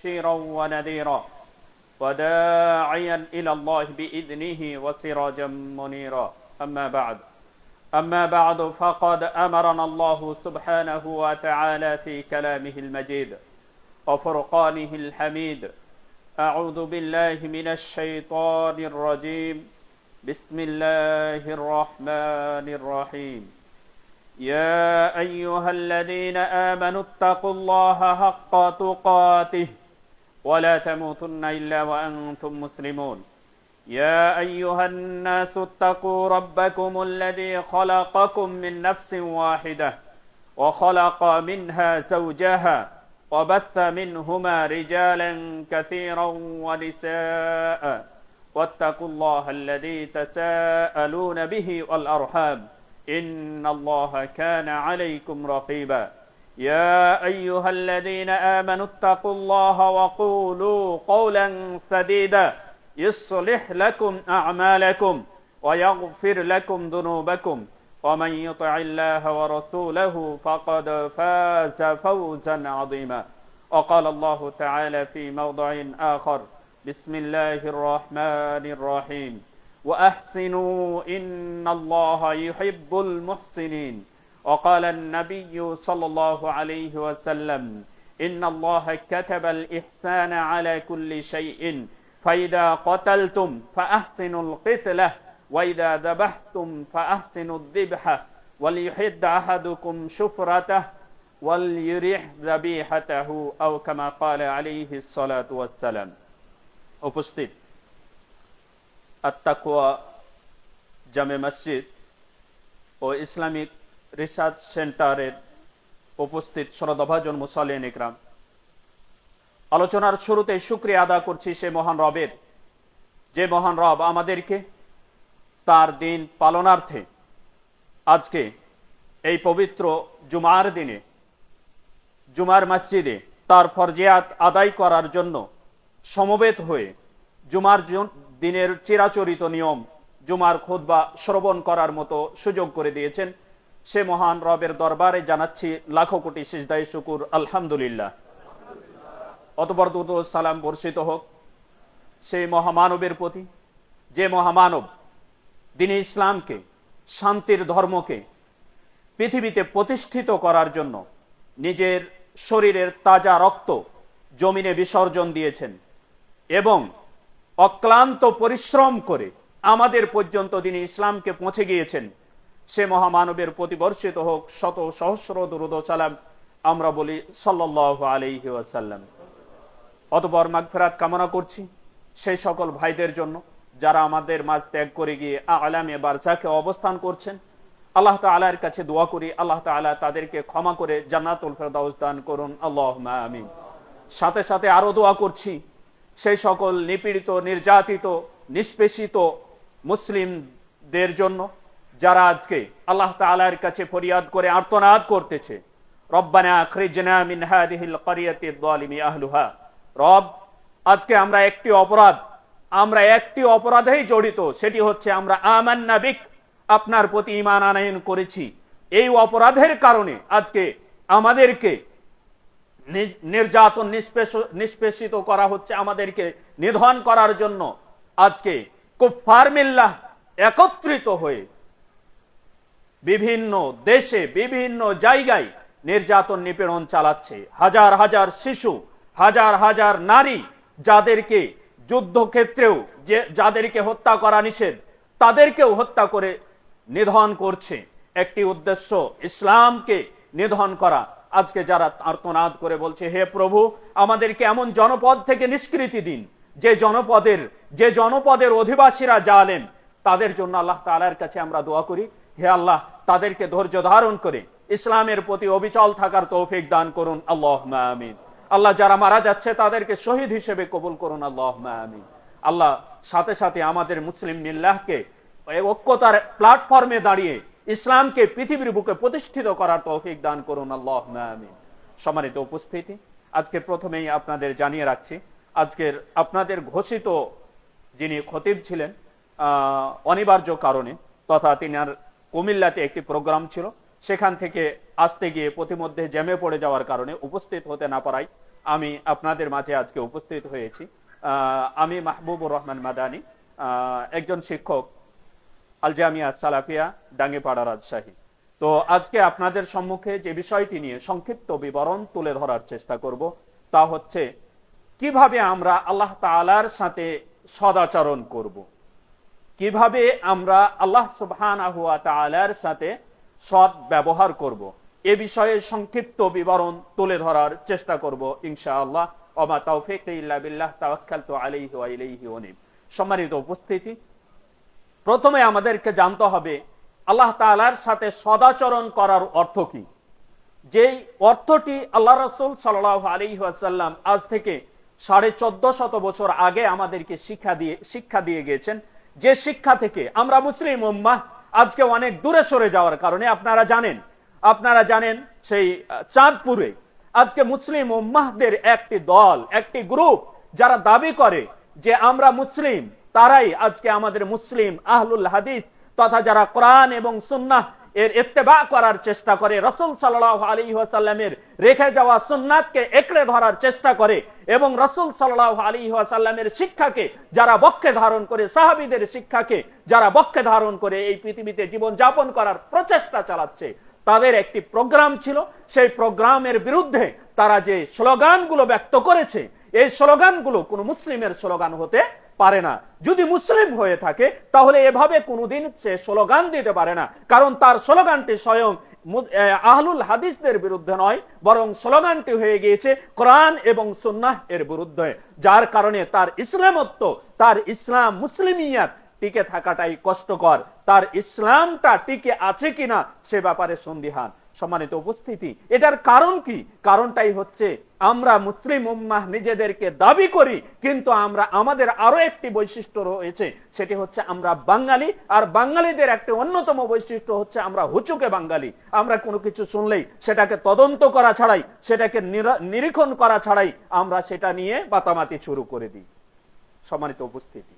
بشيرا ونذيرا وداعيا إلى الله بإذنه وسراجا منيرا أما بعد فقد أمرنا الله سبحانه وتعالى في كلامه المجيد وفرقانه الحميد. أعوذ بالله من الشيطان الرجيم. بسم الله الرحمن الرحيم. يا أيها الذين آمنوا اتقوا الله حق تقاته ولا تموتن إلا وأنتم مسلمون. يا أيها الناس اتقوا ربكم الذي خلقكم من نفس واحدة وخلق منها زوجها وبث منهما رجالا كثيرا ونساء واتقوا الله الذي تساءلون به والأرحام إن الله كان عليكم رقيبا. يا أيها الذين آمنوا اتقوا الله وقولوا قولا سديدا يصلح لكم أعمالكم ويغفر لكم ذنوبكم ومن يطع الله ورسوله فقد فاز فوزا عظيما. وقال الله تعالى في موضع آخر: بسم الله الرحمن الرحيم. وأحسنوا إن الله يحب المحسنين. وقال النبي صلى الله عليه وسلم: إن الله كتب الإحسان على كل شيء فإذا قتلتم فأحسنوا القتلة وإذا ذبحتم فأحسنوا الذبحة وليحد أحدكم شفرته وليرح ذبيحته أو كما قال عليه الصلاة والسلام. উপস্থিত আত-তাকওয়া জামে মসজিদ ও ইসলামিক রিসার্চ সেন্টারের উপস্থিত শ্রদ্ধাভাজন মুসাল্লিন ইকরাম, আলোচনার শুরুতে শুকরিয়া আদা করছি সে মহান রবের, যে মহান রব আমাদেরকে তার দিন পালনার্থে আজকে এই পবিত্র জুমার দিনে জুমার মসজিদে তার ফরজিয়াত আদায় করার জন্য সমবেত হয়ে জুমার দিনের চিরাচরিত নিয়ম জুমার খুতবা শ্রবণ করার মতো সুযোগ করে দিয়েছেন। সে মহান রবের দরবারে জানাচ্ছি লাখো কোটি সিজদায়ে শুকুর, আলহামদুলিল্লাহ। অতঃপর দুরূদ ও সালাম বর্ষিত হোক সেই মহামানবের প্রতি, যে মহামানব দ্বীন ইসলামকে, শান্তির ধর্মকে পৃথিবীতে প্রতিষ্ঠিত করার জন্য নিজের শরীরের তাজা রক্ত জমিনে বিসর্জন দিয়েছেন এবং অক্লান্ত পরিশ্রম করে আমাদের পর্যন্ত দ্বীন ইসলামকে পৌঁছে গিয়েছেন। সে মহামানবের প্রতি বর্ষিত হোক শত সহস্র দুরূদ ও সালাম। আমরা বলি সাল্লাল্লাহু আলাইহি ওয়াসাল্লাম। অতঃপর মাগফিরাত কামনা করছি সেই সকল ভাইদের জন্য যারা আমাদের মাঝ ত্যাগ করে গিয়ে আলামে বারজাখে অবস্থান করছেন। আল্লাহ তাআলার কাছে দোয়া করি আল্লাহ তাআলা তাদেরকে ক্ষমা করে জান্নাতুল ফেরদাউস দান করুন, আল্লাহুম্মা আমিন। সাথে সাথে আরো দোয়া করছি সেই সকল নিপীড়িত, নির্যাতিত, নিষ্পেষিত মুসলিমদের জন্য যারা আজকে আল্লাহ তাআলার কাছে ফরিয়াদ করে আর্তনাদ করতেছে, রব্বানা আখরিজনা মিন হাযিহিল ক্বরিয়াতি যালিমি আহলুহা। রব, আজকে আমরা একটি অপরাধেই জড়িত, সেটি হচ্ছে আমরা আমান্না বিক, আপনার প্রতি ঈমান আনয়ন করেছি। এই অপরাধের কারণে আজকে আমাদেরকে নির্যাতন, নিষ্পেষিত করা হচ্ছে, আমাদেরকে নিধন করার জন্য আজকে কুফফার মিল্লাহ একত্রিত হয়ে বিভিন্ন দেশে, বিভিন্ন জায়গায় নির্যাতন, নিপীড়ন চালাচ্ছে। হাজার হাজার শিশু, হাজার হাজার নারী, যাদেরকে যুদ্ধক্ষেত্রেও যাদেরকে হত্যা করা নিষেধ, তাদেরকেও হত্যা করে নিধন করছে। একটি উদ্দেশ্য ইসলামকে নিধন করা। আজকে যারা আর্তনাদ করে বলছে, হে প্রভু, আমাদেরকে এমন জনপদ থেকে নিষ্কৃতি দিন যে জনপদের অধিবাসীরা জালেম, তাদের জন্য আল্লাহ তাআলার কাছে আমরা দোয়া করি, হে আল্লাহ, তাদেরকে ধৈর্য ধারণ করে ইসলামের প্রতি অবিচল থাকার তৌফিক দান করুন, আল্লাহুম্মা আমিন। আল্লাহ, যারা মারা যাচ্ছে তাদেরকে শহীদ হিসেবে কবুল করুন, আল্লাহুম্মা আমিন। আল্লাহ, সাথে সাথে আমাদের মুসলিম মিল্লাহকে ঐক্যতার প্ল্যাটফর্মে দাঁড়িয়ে ইসলামকে পৃথিবীর বুকে প্রতিষ্ঠিত করার তৌফিক দান করুন, আল্লাহুম্মা আমিন। সম্মানিত উপস্থিতি, আজকে প্রথমেই আপনাদের জানিয়ে রাখছি, আজকের আপনাদের ঘোষিত যিনি খতিব ছিলেন অনিবার্য কারণে তথা তিনার কুমিল্লাতে একটি প্রোগ্রাম ছিল, সেখান থেকে আসতে গিয়ে প্রতিমধ্যে জ্যামে পড়ে যাওয়ার কারণে উপস্থিত হতে না পারায় আমি আপনাদের মাঝে আজকে উপস্থিত হয়েছি। আমি মাহবুবুর রহমান মাদানী, একজন শিক্ষক, আল জামিয়া সালাফিয়া, ডাঙ্গিপাড়া, রাজশাহী। তো আজকে আপনাদের সম্মুখে যে বিষয়টি নিয়ে সংক্ষিপ্ত বিবরণ তুলে ধরার চেষ্টা করব তা হচ্ছে কিভাবে আমরা আল্লাহ তাআলার সাথে সদাচরণ করব, কিভাবে আমরা আল্লাহ সুবহানাহু ওয়া তাআলার সাথে সৎ ব্যবহার করব, এ বিষয়ে সংক্ষিপ্ত বিবরণ তুলে ধরার চেষ্টা করব ইনশাআল্লাহ। ওমা তাওফীক ইল্লা বিল্লাহ, তাওয়াক্কালতু আলাইহি ওয়া ইলাইহি উনীব। সম্মানিত উপস্থিতি, প্রথমে আমাদেরকে জানতে হবে আল্লাহ তাআলার সাথে সদাচরণ করার অর্থ কি। যেই অর্থটি আল্লাহ রাসূল সাল্লাল্লাহু আলাইহি ওয়াসাল্লাম আজ থেকে 1450 বছর আগে আমাদেরকে শিক্ষা দিয়ে গিয়েছেন, যে শিক্ষা থেকে আমরা মুসলিম উম্মাহ আজকে অনেক দূরে সরে যাওয়ার কারণে আপনারা জানেন সেই চাঁদপুরে আজকে মুসলিম উম্মাহদের একটি দল, একটি গ্রুপ যারা দাবি করে যে আমরা মুসলিম, তারাই আজকে আমাদের মুসলিম আহলুল হাদিস তথা যারা কোরআন এবং সুন্নাহ এর ইত্তেবা করার চেষ্টা করে, রাসূল সাল্লাল্লাহু আলাইহি ওয়াসাল্লামের রেখে যাওয়া সুন্নাতকে একড়ে ধরার চেষ্টা করে এবং রাসূল সাল্লাল্লাহু আলাইহি ওয়াসাল্লামের শিক্ষাকে যারা বক্ষে ধারণ করে, সাহাবীদের শিক্ষাকে যারা বক্ষে ধারণ করে এই পৃথিবীতে জীবন যাপন করার প্রচেষ্টা চালাচ্ছে, তাদের একটি প্রোগ্রাম ছিল। সেই প্রোগ্রামের বিরুদ্ধে তারা যে স্লোগানগুলো ব্যক্ত করেছে, এই স্লোগানগুলো কোনো মুসলিমের স্লোগান হতে পারে না। যদি মুসলিম হয়ে থাকে তাহলে এভাবে কোনোদিন সে স্লোগান দিতে পারে না, কারণ তার স্লোগানটি স্বয়ং আহলুল হাদিসদের বিরুদ্ধে নয়, বরং স্লোগানটি হয়ে গিয়েছে কোরআন এবং সুন্নাহ এর বিরুদ্ধে, যার কারণে তার ইসলামত্ব, তার ইসলাম মুসলিমিয়াত টিকে থাকাটাই কষ্টকর, তার ইসলামটা টিকে আছে কিনা সে ব্যাপারে সন্দিহান। সম্মানিত উপস্থিতি, এটার কারণ কি? কারণটাই হচ্ছে আমরা মুসলিম উম্মাহ নিজেদেরকে দাবি করি, কিন্তু আমাদের আরো একটি বৈশিষ্ট্য রয়েছে, সেটি হচ্ছে আমরা বাঙালি। আর বাঙালিদের একটি অন্যতম বৈশিষ্ট্য হচ্ছে আমরা হুচুকে বাঙালি। আমরা কোনো কিছু শুনলেই সেটাকে তদন্ত করা ছাড়াই, সেটাকে নিরীক্ষণ করা ছাড়াই আমরা সেটা নিয়ে মাতামাতি শুরু করে দিই। সম্মানিত উপস্থিতি,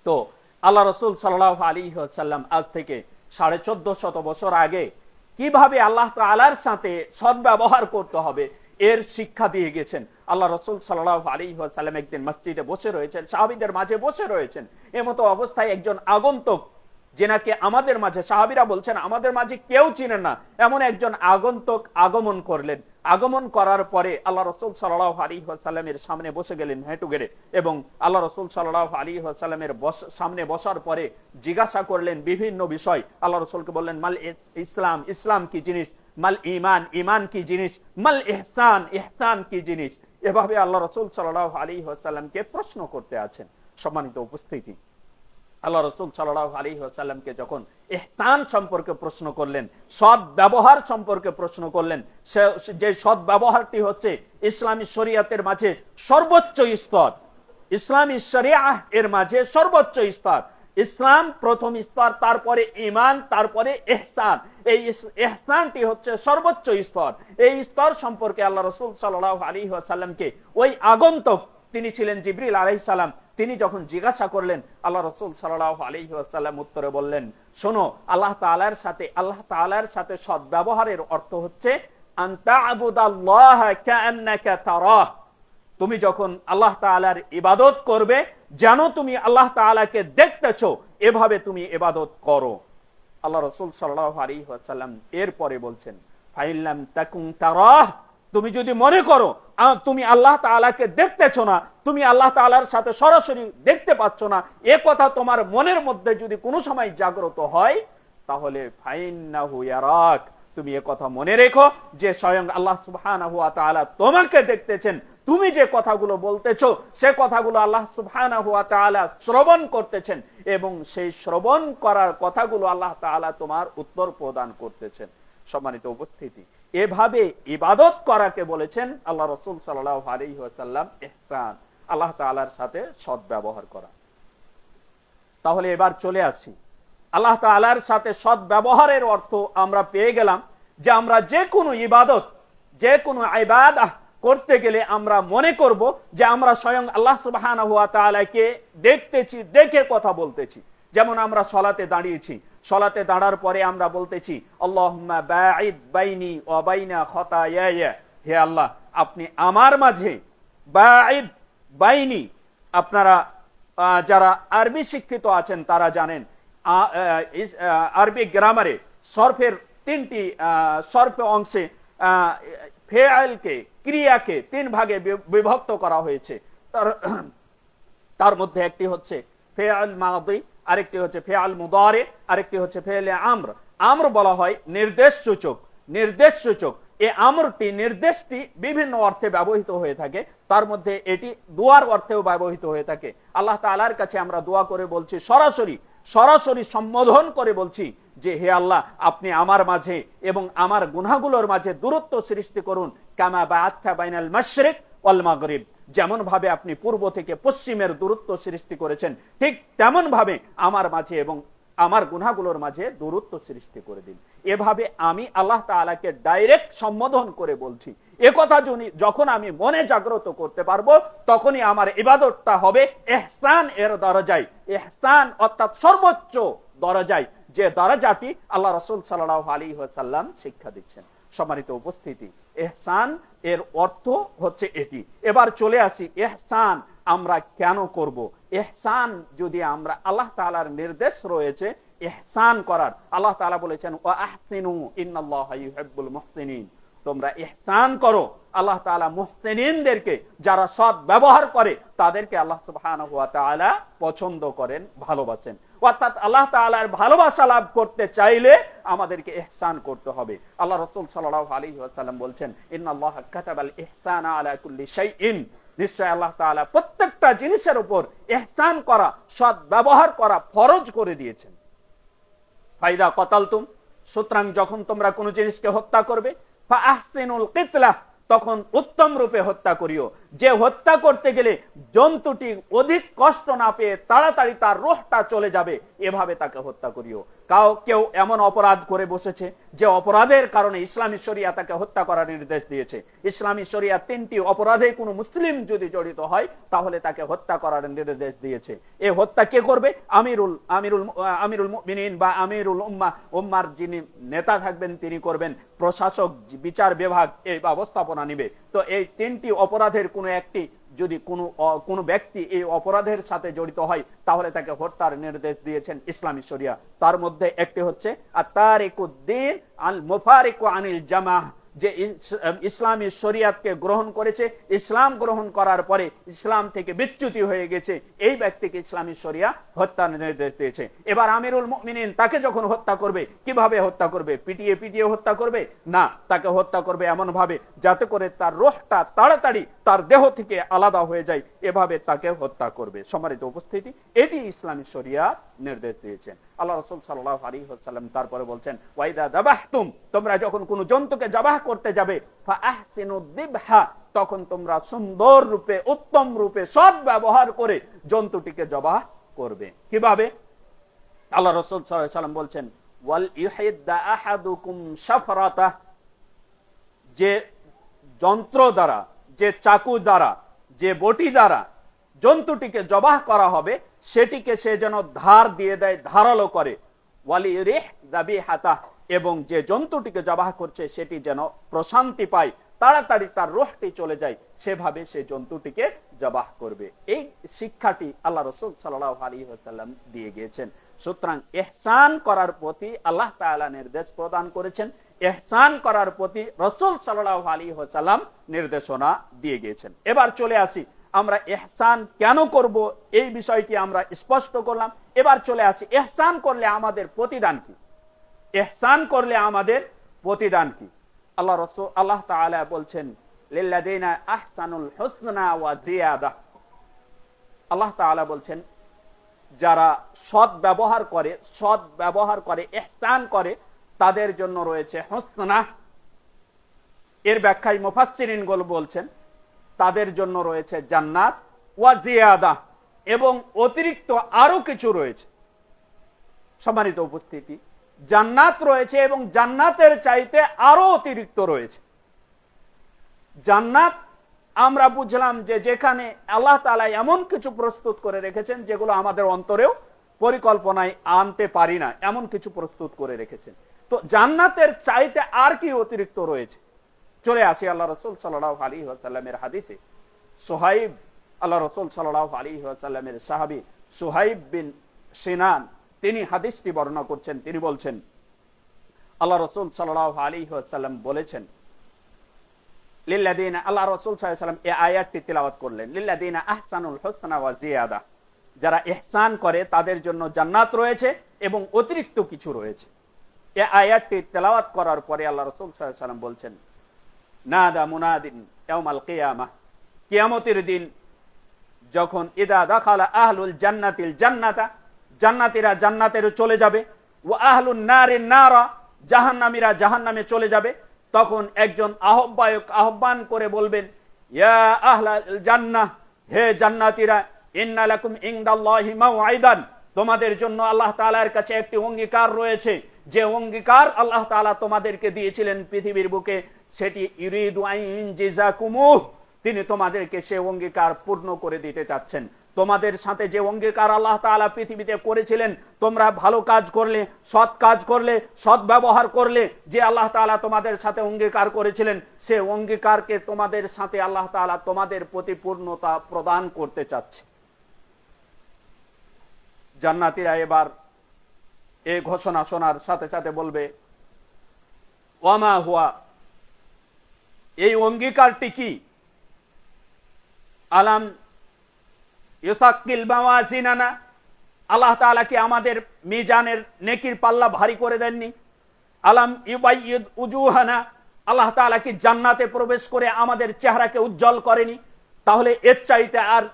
তো আল্লাহ রাসূল সাল্লাল্লাহু আলাইহি ওয়াসাল্লাম আজ থেকে 1450 বছর আগে কিভাবে আল্লাহ তাআলার সাথে সদ্ব্যবহার করতে হবে এর শিক্ষা দিয়ে গেছেন। আল্লাহ রাসূল সাল্লাল্লাহু আলাইহি ওয়াসাল্লাম একদিন মসজিদে বসে রয়েছেন, সাহাবীদের মাঝে বসে রয়েছেন। এমতো অবস্থায় একজন আগন্তুক, যেনাকে আমাদের মাঝে, সাহাবীরা বলছেন আমাদের মাঝে কেউ চিনেন না, এমন একজন আগন্তুক আগমন করলেন। আগমন করার পরে আল্লাহ রাসূল সাল্লাল্লাহু আলাইহি ওয়াসাল্লামের সামনে বসে গেলেন হেঁটু গেড়ে, এবং আল্লাহ রাসূল সাল্লাল্লাহু আলাইহি ওয়াসাল্লামের সামনে বসার পরে জিজ্ঞাসা করলেন বিভিন্ন বিষয়। আল্লাহ রাসূলকে বললেন মাল ইসলাম, ইসলাম কি জিনিস, মাল ঈমান, ঈমান কি জিনিস, মাল ইহসান, ইহসান কি জিনিস। এভাবে আল্লাহ রাসূল সাল্লাল্লাহু আলাইহি ওয়াসাল্লামকে প্রশ্ন করতে আছেন। সম্মানিত উপস্থিতি, আল্লাহ রাসূল সাল্লাল্লাহু আলাইহি ওয়াসাল্লামকে যখন ইহসান সম্পর্কে প্রশ্ন করলেন, সৎ ব্যবহার সম্পর্কে প্রশ্ন করলেন, যে সৎ ব্যবহারটি হচ্ছে ইসলামী শরীয়তের মাঝে সর্বোচ্চ স্তর, ইসলামী শরিয়াহ এর মাঝে সর্বোচ্চ স্তর। ইসলাম প্রথম স্তর, তারপরে ঈমান, তারপরে ইহসান। এই ইহসানটি হচ্ছে সর্বোচ্চ স্তর। এই স্তর সম্পর্কে আল্লাহ রাসূল সাল্লাল্লাহু আলাইহি ওয়াসাল্লামকে ওই আগন্তুক, তিনি ছিলেন জিবরিল আলাইহিস সালাম, তিনি যখন জিজ্ঞাসা করলেন, আল্লাহ রাসূল সাল্লাল্লাহু আলাইহি ওয়াসাল্লাম উত্তরে বললেন, শোনো, আল্লাহ তাআলার সাথে সদ্ব্যবহারের অর্থ হচ্ছে আনতা আবুদাল্লাহ কাআন্নাকা তারাহ। তুমি যখন আল্লাহ তাআলার ইবাদত করবে যেন তুমি আল্লাহ তাআলাকে দেখতেছো, এভাবে তুমি ইবাদত করো। আল্লাহ রাসূল সাল্লাল্লাহু আলাইহি ওয়াসাল্লাম এরপরে বলছেন, ফাইল্লাম তাকুন তারাহ, তুমি যদি মনে করো তুমি আল্লাহ তাআলাকে দেখতেছো না, তুমি আল্লাহ তাআলার সাথে সরাসরি দেখতে পাচ্ছ না, এ কথা তোমার মনের মধ্যে যদি কোনো সময় জাগ্রত হয়, তাহলে ফাইন্নাহু ইয়ারাক, তুমি এ কথা মনে রেখো যে স্বয়ং আল্লাহ সুবহানাহু ওয়া তাআলা তোমাকে দেখতেছেন। তুমি যে কথাগুলো বলতেছো সে কথাগুলো আল্লাহ সুবহানাহু ওয়া তাআলা শ্রবণ করতেছেন, এবং সেই শ্রবণ করার কথাগুলো আল্লাহ তাআলা তোমার উত্তর প্রদান করতেছেন। সম্মানিত উপস্থিতি, এভাবে ইবাদত করাকে বলেছেন আল্লাহ রাসূল সাল্লাল্লাহু আলাইহি ওয়াসাল্লাম ইহসান, আল্লাহ তাআলার সাথে সদ্ব্যবহার করা। তাহলে এবার চলে আসি, আল্লাহ তাআলার সাথে সদ্ব্যবহারের অর্থ আমরা পেয়ে গেলাম যে আমরা যে কোনো ইবাদত, যে কোনো ইবাদাহ করতে গেলে আমরা মনে করব যে আমরা স্বয়ং আল্লাহ সুবহানাহু ওয়া তাআলাকে দেখতেছি, দেখে কথা বলতেছি। যেমন আমরা সালাতে দাঁড়িয়েছি, সালাতে দাঁড়ার পরে আমরা বলতেছি আল্লাহুম্মা বাঈদ বাইনি ওয়া বাইনা খাতায়ায়া, হে আল্লাহ আপনি আমার মাঝে, বাঈদ বাইনি, আপনারা যারা আরবি শিক্ষিত আছেন তারা জানেন আরবি গ্রামারে সরফের তিনটি সরফ অংশে ফেআলকে, ক্রিয়াকে তিন ভাগে বিভক্ত করা হয়েছে। তার মধ্যে একটি হচ্ছে ফেআল মাদি, আরেকটি হচ্ছে ফেআল মুদারি, আরেকটি হচ্ছে ফেআল আমর। আমর বলা হয় নির্দেশ সূচক, নির্দেশ সূচক। এই আমরটি, নির্দেশটি বিভিন্ন অর্থে ব্যবহৃত হয়ে থাকে, তার মধ্যে এটি দোয়ার অর্থেও ব্যবহৃত হয়ে থাকে। আল্লাহ তাআলার কাছে আমরা দোয়া করে বলছি, সরাসরি সরাসরি সম্বোধন করে বলছি যে হে আল্লাহ, আপনি আমার মাঝে এবং আমার গুনাহগুলোর মাঝে দূরত্ব সৃষ্টি করুন। কামা বাআথা বাইনাল মাশরিক ওয়াল মাগরিব, যেমন ভাবে আপনি পূর্ব থেকে পশ্চিমের দূরত্ব সৃষ্টি করেছেন, ঠিক তেমন ভাবে আমার মাঝে এবং আমার গুনাহগুলোর মাঝে দূরত্ব সৃষ্টি করে দিন। এভাবে আমি আল্লাহ তাআলাকে ডাইরেক্ট সম্বোধন করে বলছি। একথা যখন আমি মনে জাগ্রত করতে পারবো, তখনই আমার ইবাদতটা হবে ইহসান এর দরজায়। ইহসান অর্থাৎ সর্বোচ্চ দরজায়, যে দরজাটি আল্লাহ রাসূল সাল্লাল্লাহু আলাইহি ওয়াসাল্লাম শিক্ষা দিচ্ছেন। সম্মানিত উপস্থিতি, ইহসান এর অর্থ হচ্ছে এটি। এবার চলে আসি, ইহসান আমরা কেন করব? ইহসান যদি আমরা, আল্লাহ তাআলার নির্দেশ রয়েছে ইহসান করার। আল্লাহ তাআলা বলেছেন ওয়া আহসিনু ইন্নাল্লাহা ইউহিব্বুল মুহসিনিন, তোমরা ইহসান করো। আল্লাহ তাআলা মুহসিনিনদেরকে, যারা সৎ ব্যবহার করে, তাদেরকে আল্লাহ সুবহানাহু ওয়া তাআলা পছন্দ করেন, ভালোবাসেন। অর্থাৎ আল্লাহ তাআলার ভালোবাসা লাভ করতে চাইলে আমাদেরকে ইহসান করতে হবে। আল্লাহ রাসূল সাল্লাল্লাহু আলাইহি ওয়াসাল্লাম বলছেন ইন্নাল্লাহা কাতাবাল ইহসানা আলা কুল্লি শাইইন, নিশ্চয় আল্লাহ তাআলা প্রত্যেকটা জিনিসের উপর ইহসান করা, সৎ ব্যবহার করা ফরজ করে দিয়েছেন। ফাইদা কতালতুম, সুতরাং যখন তোমরা কোনো জিনিসকে হত্যা করবে, ফাআহসিনুল কিতলা, তখন উত্তম রূপে হত্যা করিও। যে হত্যা করতে গেলে জন্তুটি অধিক কষ্ট না পেয়ে তাড়াতাড়ি তার রূহটা চলে যাবে, এভাবে তাকে হত্যা করিও। কেউ এমন অপরাধ করে বসেছে যে অপরাধের কারণে ইসলামী শরিয়া তাকে হত্যা করার নির্দেশ দিয়েছে। ইসলামী শরিয়া তিনটি অপরাধে কোনো মুসলিম যদি জড়িত হয়, তাহলে তাকে হত্যা করার নির্দেশ দিয়েছে। এই হত্যা কে করবে? আমিরুল মুমিনিন বা আমিরুল উম্মার যিনি নেতা থাকবেন তিনি করবেন। প্রশাসক, বিচার বিভাগ এই ব্যবস্থাপনা নিবে। তো এই তিনটি অপরাধের কোনো একটি যদি কোনো ব্যক্তি এই অপরাধের সাথে জড়িত হয়, তাহলে তাকে হত্যার নির্দেশ দিয়েছেন ইসলামী শরিয়া। তার মধ্যে একটি হচ্ছে আত-তারিকুদ্দিন আল মুফারিকু আনিল জামাহ, যে ইসলামী শরিয়াতকে গ্রহণ করেছে, ইসলাম গ্রহণ করার পরে ইসলাম থেকে বিচ্যুতি হয়ে গেছে, এই ব্যক্তিকে ইসলামী শরিয়া হত্যার নির্দেশ দিয়েছে। এবার আমিরুল মুমিনিন তাকে যখন হত্যা করবে, কিভাবে হত্যা করবে? পিটিয়ে পিটিয়ে হত্যা করবে না, তাকে হত্যা করবে এমন ভাবে যাতে করে তার রূহটা তাড়াতাড়ি তার দেহ থেকে আলাদা হয়ে যায়, এভাবে তাকে হত্যা করবে। সম্মানিত উপস্থিতি, এটি ইসলামী শরিয়া নির্দেশ দিয়েছেন। আল্লাহ রাসূল সাল্লাল্লাহু আলাইহি ওয়াসাল্লাম তারপরে বলছেন ওয়াইদা যাবাহতুম, তোমরা যখন কোনো জন্তুকে যাবাহ করতে যাবে, ফাআহসিনুদ দিবহা, তখন তোমরা সুন্দর রূপে, উত্তম রূপে, সৎ ব্যবহার করে জন্তুটিকে জবাহ করবে। কিভাবে? আল্লাহ রাসূল সাল্লাল্লাহু আলাইহি ওয়াসাল্লাম বলছেন ওয়াল ইউহিদ্দা আহাদুকুম শাফরাতাহ, যে যন্ত্র দ্বারা, যে চাকু দ্বারা, যে বটি দ্বারা জন্তুটিকে জবাহ করা হবে, সেটিকে সে যেন ধার দিয়ে দেয়, ধারালো করে। ওয়ালি রিহ যাবিহাতাহ, এবং যে জন্তুটিকে জবাহ করছে সেটি যেন প্রশান্তি পায়, তাড়াতাড়ি তার রূহটি চলে যায়, সেভাবে সে জন্তুটিকে জবাহ করবে। এই শিক্ষাটি আল্লাহ রাসূল সাল্লাল্লাহু আলাইহি ওয়াসাল্লাম দিয়ে গিয়েছেন। সুতরাং ইহসান করার প্রতি আল্লাহ তাআলা নির্দেশ প্রদান করেছেন, ইহসান করার প্রতি রাসূল সাল্লাল্লাহু আলাইহি ওয়াসাল্লাম নির্দেশনা দিয়ে গিয়েছেন। এবার চলে আসি, আমরা ইহসান কেন করব এই বিষয়টি আমরা স্পষ্ট করলাম। এবার চলে আসি, ইহসান করলে আমাদের প্রতিদান কি? ইহসান করলে আমাদের প্রতিদান কি? আল্লাহ তাআলা বলছেন লিল্লাযিনা আহসানুল হুসনা ওয়া জিয়াদা। আল্লাহ তাআলা বলছেন যারা সৎ ব্যবহার করে, ইহসান করে, তাদের জন্য রয়েছে হুসনা। এর ব্যাখ্যায় মুফাসসিরিনগণ বলছেন তাদের জন্য রয়েছে জান্নাত ওয়া জিয়াদা, এবং অতিরিক্ত আরো কিছু রয়েছে। সম্মানিত উপস্থিতি, জান্নাত রয়েছে এবং জান্নাতের চাইতে আরো অতিরিক্ত রয়েছে। জান্নাত আমরা বুঝলাম যে যেখানে আল্লাহ তাআলা এমন কিছু প্রস্তুত করে রেখেছেন যেগুলো আমাদের অন্তরেও পরিকল্পনায় আনতে পারি না, এমন কিছু প্রস্তুত করে রেখেছেন। তো জান্নাতের চাইতে আর কি অতিরিক্ত রয়েছে? চলে আসি আল্লাহ রাসূল সাল্লাল্লাহু আলাইহি ওয়াসাল্লামের হাদিসে। সুহাইব, আল্লাহ রাসূল সাল্লাল্লাহু আলাইহি ওয়াসাল্লামের সাহাবী সুহাইব বিন সিনান, তিনি হাদিসটি বর্ণনা করছেন। তিনি বলছেন আল্লাহ রাসূল সাল্লাল্লাহু আলাইহি ওয়াসাল্লাম বলেছেন, লিল্লাযিনা, আল্লাহ রাসূল সাল্লাল্লাহু আলাইহি ওয়াসাল্লাম এই আয়াতটি তিলাওয়াত করলেন, লিল্লাযিনা আহসানুল হুসনা ওয়া জিয়াদা, যারা ইহসান করে তাদের জন্য জান্নাত রয়েছে এবং অতিরিক্ত কিছু রয়েছে। এই আয়াতটি তেলাওয়াত করার পরে আল্লাহ রাসূল সাল্লাল্লাহু আলাইহি ওয়াসাল্লাম বলছেন, নাদা মুনাদিন ইয়াউমাল কিয়ামাহ, কিয়ামতের দিন যখন ইদা দাখালা আহলুল জান্নাতিল জান্নাতা, জান্নাতীরা জান্নাতে চলে যাবে, ওয়া আহলুন নারিন নারা, জাহান্নামীরা জাহান্নামে চলে যাবে, তখন একজন আহ্বায়ক আহ্বান করে বলবেন, ইয়া আহলাল জান্নাহ, হে জান্নাতীরা, ইন্না লাকুম ইনদাল্লাহি মাওঈদান, তোমাদের জন্য আল্লাহ তাআলার কাছে একটি অঙ্গীকার রয়েছে, যে অঙ্গীকার আল্লাহ তাআলা তোমাদেরকে দিয়েছিলেন পৃথিবীর বুকে, সেটি ইরিদু আইন জিজাকুমুহ, তিনি তোমাদেরকে সে অঙ্গীকার পূর্ণ করে দিতে চাচ্ছেন। তোমাদের সাথে যে অঙ্গীকার আল্লাহ তাআলা পৃথিবীতে করেছিলেন, তোমরা ভালো কাজ করলে, সৎ কাজ করলে, সৎ ব্যবহার করলে, যে আল্লাহ তাআলা তোমাদের সাথে অঙ্গীকার করেছিলেন, সে অঙ্গীকারকে তোমাদের সাথে আল্লাহ তাআলা তোমাদের প্রতি পূর্ণতা প্রদান করতে চাচ্ছে। জান্নাতীরা এবার এই ঘোষণা শোনার সাথে সাথে বলবে, ওয়ামা হুয়া, এই অঙ্গীকারটি কি? আলাম ইউসাক্কিল মাওয়াজিনানা, আল্লাহ তাআলা কি আমাদের মিজানের নেকির পাল্লা ভারী করে দেননি? আলাম ইউবাইয়িদ উজুহানা, আল্লাহ তাআলা কি জান্নাতে প্রবেশ করে আমাদের চেহারাকে উজ্জ্বল করেনি? তাহলে এর চাইতে আর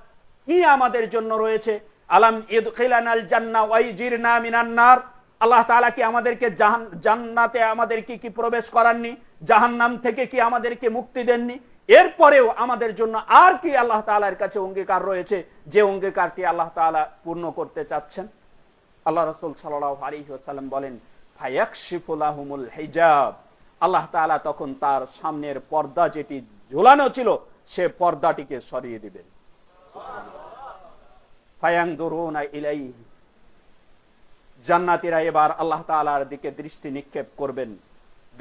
কি আমাদের জন্য রয়েছে? আলাম ইদখিলানাল জান্নাহ ওয়া ইজিরনা মিনান নার, আল্লাহ তাআলা কি আমাদেরকে জান্নাতে আমাদেরকে কি প্রবেশ করাননি? জাহান্নাম থেকে কি আমাদেরকে মুক্তি দেননি? এরপরেও আমাদের জন্য আর কি আল্লাহ তাআলার কাছে অঙ্গীকার রয়েছে, যে অঙ্গীকারটি আল্লাহ তাআলা পূর্ণ করতে চাচ্ছেন? আল্লাহ রাসূল সাল্লাল্লাহু আলাইহি ওয়াসাল্লাম বলেন, ফায়াকশিফু লাহুমুল হিজাব, আল্লাহ তাআলা তখন তার সামনের পর্দা যেটি ঝুলানো ছিল, সে পর্দাটিকে সরিয়ে দিবেন। ফায়ানদুরুনা ইলাইহি, জান্নাতীরা এবার আল্লাহ তাআলার দিকে দৃষ্টি নিক্ষেপ করবেন,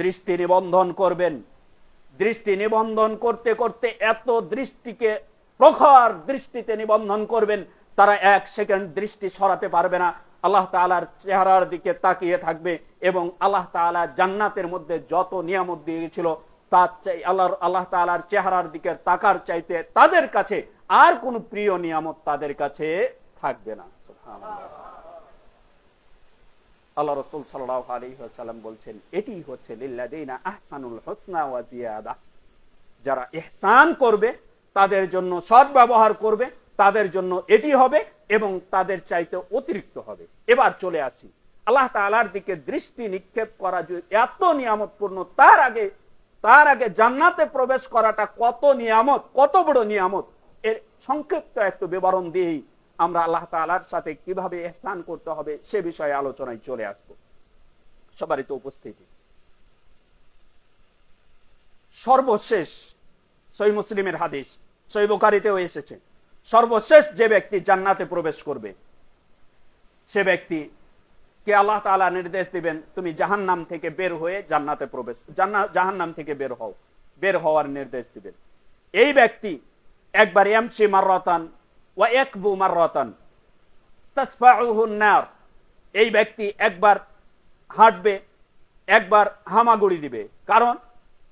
দৃষ্টি নিবন্ধন করবেন। দৃষ্টি নিবন্ধন করতে করতে এত দৃষ্টিকে প্রখর দৃষ্টিতে নিবন্ধন করবেন, তারা এক সেকেন্ড দৃষ্টি সরাতে পারবে না, আল্লাহ তাআলার চেহারার দিকে তাকিয়ে থাকবে। এবং আল্লাহ তাআলা জান্নাতের মধ্যে যত নিয়ামত দিয়েছিল, তার আল্লাহ তাআলার চেহারার দিকে তাকার চাইতে তাদের কাছে আর কোন প্রিয় নিয়ামত তাদের কাছে থাকবে না। সুবহানাল্লাহ। আল্লাহ রাসূল সাল্লাল্লাহু আলাইহি ওয়াসাল্লাম বলছেন, এটি হচ্ছে লিল্লাযিনা আহসানুল হুসনা ওয়া জিয়াদা, যারা ইহসান করবে, তাদের জন্য সৎ ব্যবহার করবে, তাদের জন্য এটি হবে এবং তাদের চাইতে অতিরিক্ত হবে। এবার চলে আসি আল্লাহ তাআলার দিকে দৃষ্টি নিক্ষেপ করা যে এত নিয়ামতপূর্ণ, তার আগে জান্নাতে প্রবেশ করাটা কত নিয়ামত, কত বড় নিয়ামত, এর সংক্ষিপ্ত একটু বিবরণ দিয়েই আমরা আল্লাহ তাআলার সাথে কিভাবে ইহসান করতে হবে সে বিষয়ে আলোচনায় চলে আসব। সবারই তো উপস্থিতি। সর্বশেষ সহিহ মুসলিমের হাদিস, সহিহ বুখারীতেও এসেছে, সর্বশেষ যে ব্যক্তি জান্নাতে প্রবেশ করবে, সে ব্যক্তি কে আল্লাহ তাআলা নির্দেশ দিবেন, তুমি জাহান্নাম থেকে বের হয়ে জান্নাতে প্রবেশ, জাহান্নাম থেকে বের হওয়ার নির্দেশ দিবেন। এই ব্যক্তি একবার ইয়ামশি মাররাতান ওয়া ইয়াকবু মাররাতান তাসফাউহু নার, এই ব্যক্তি একবার হাঁটবে, একবার হামাগুড়ি দিবে, কারণ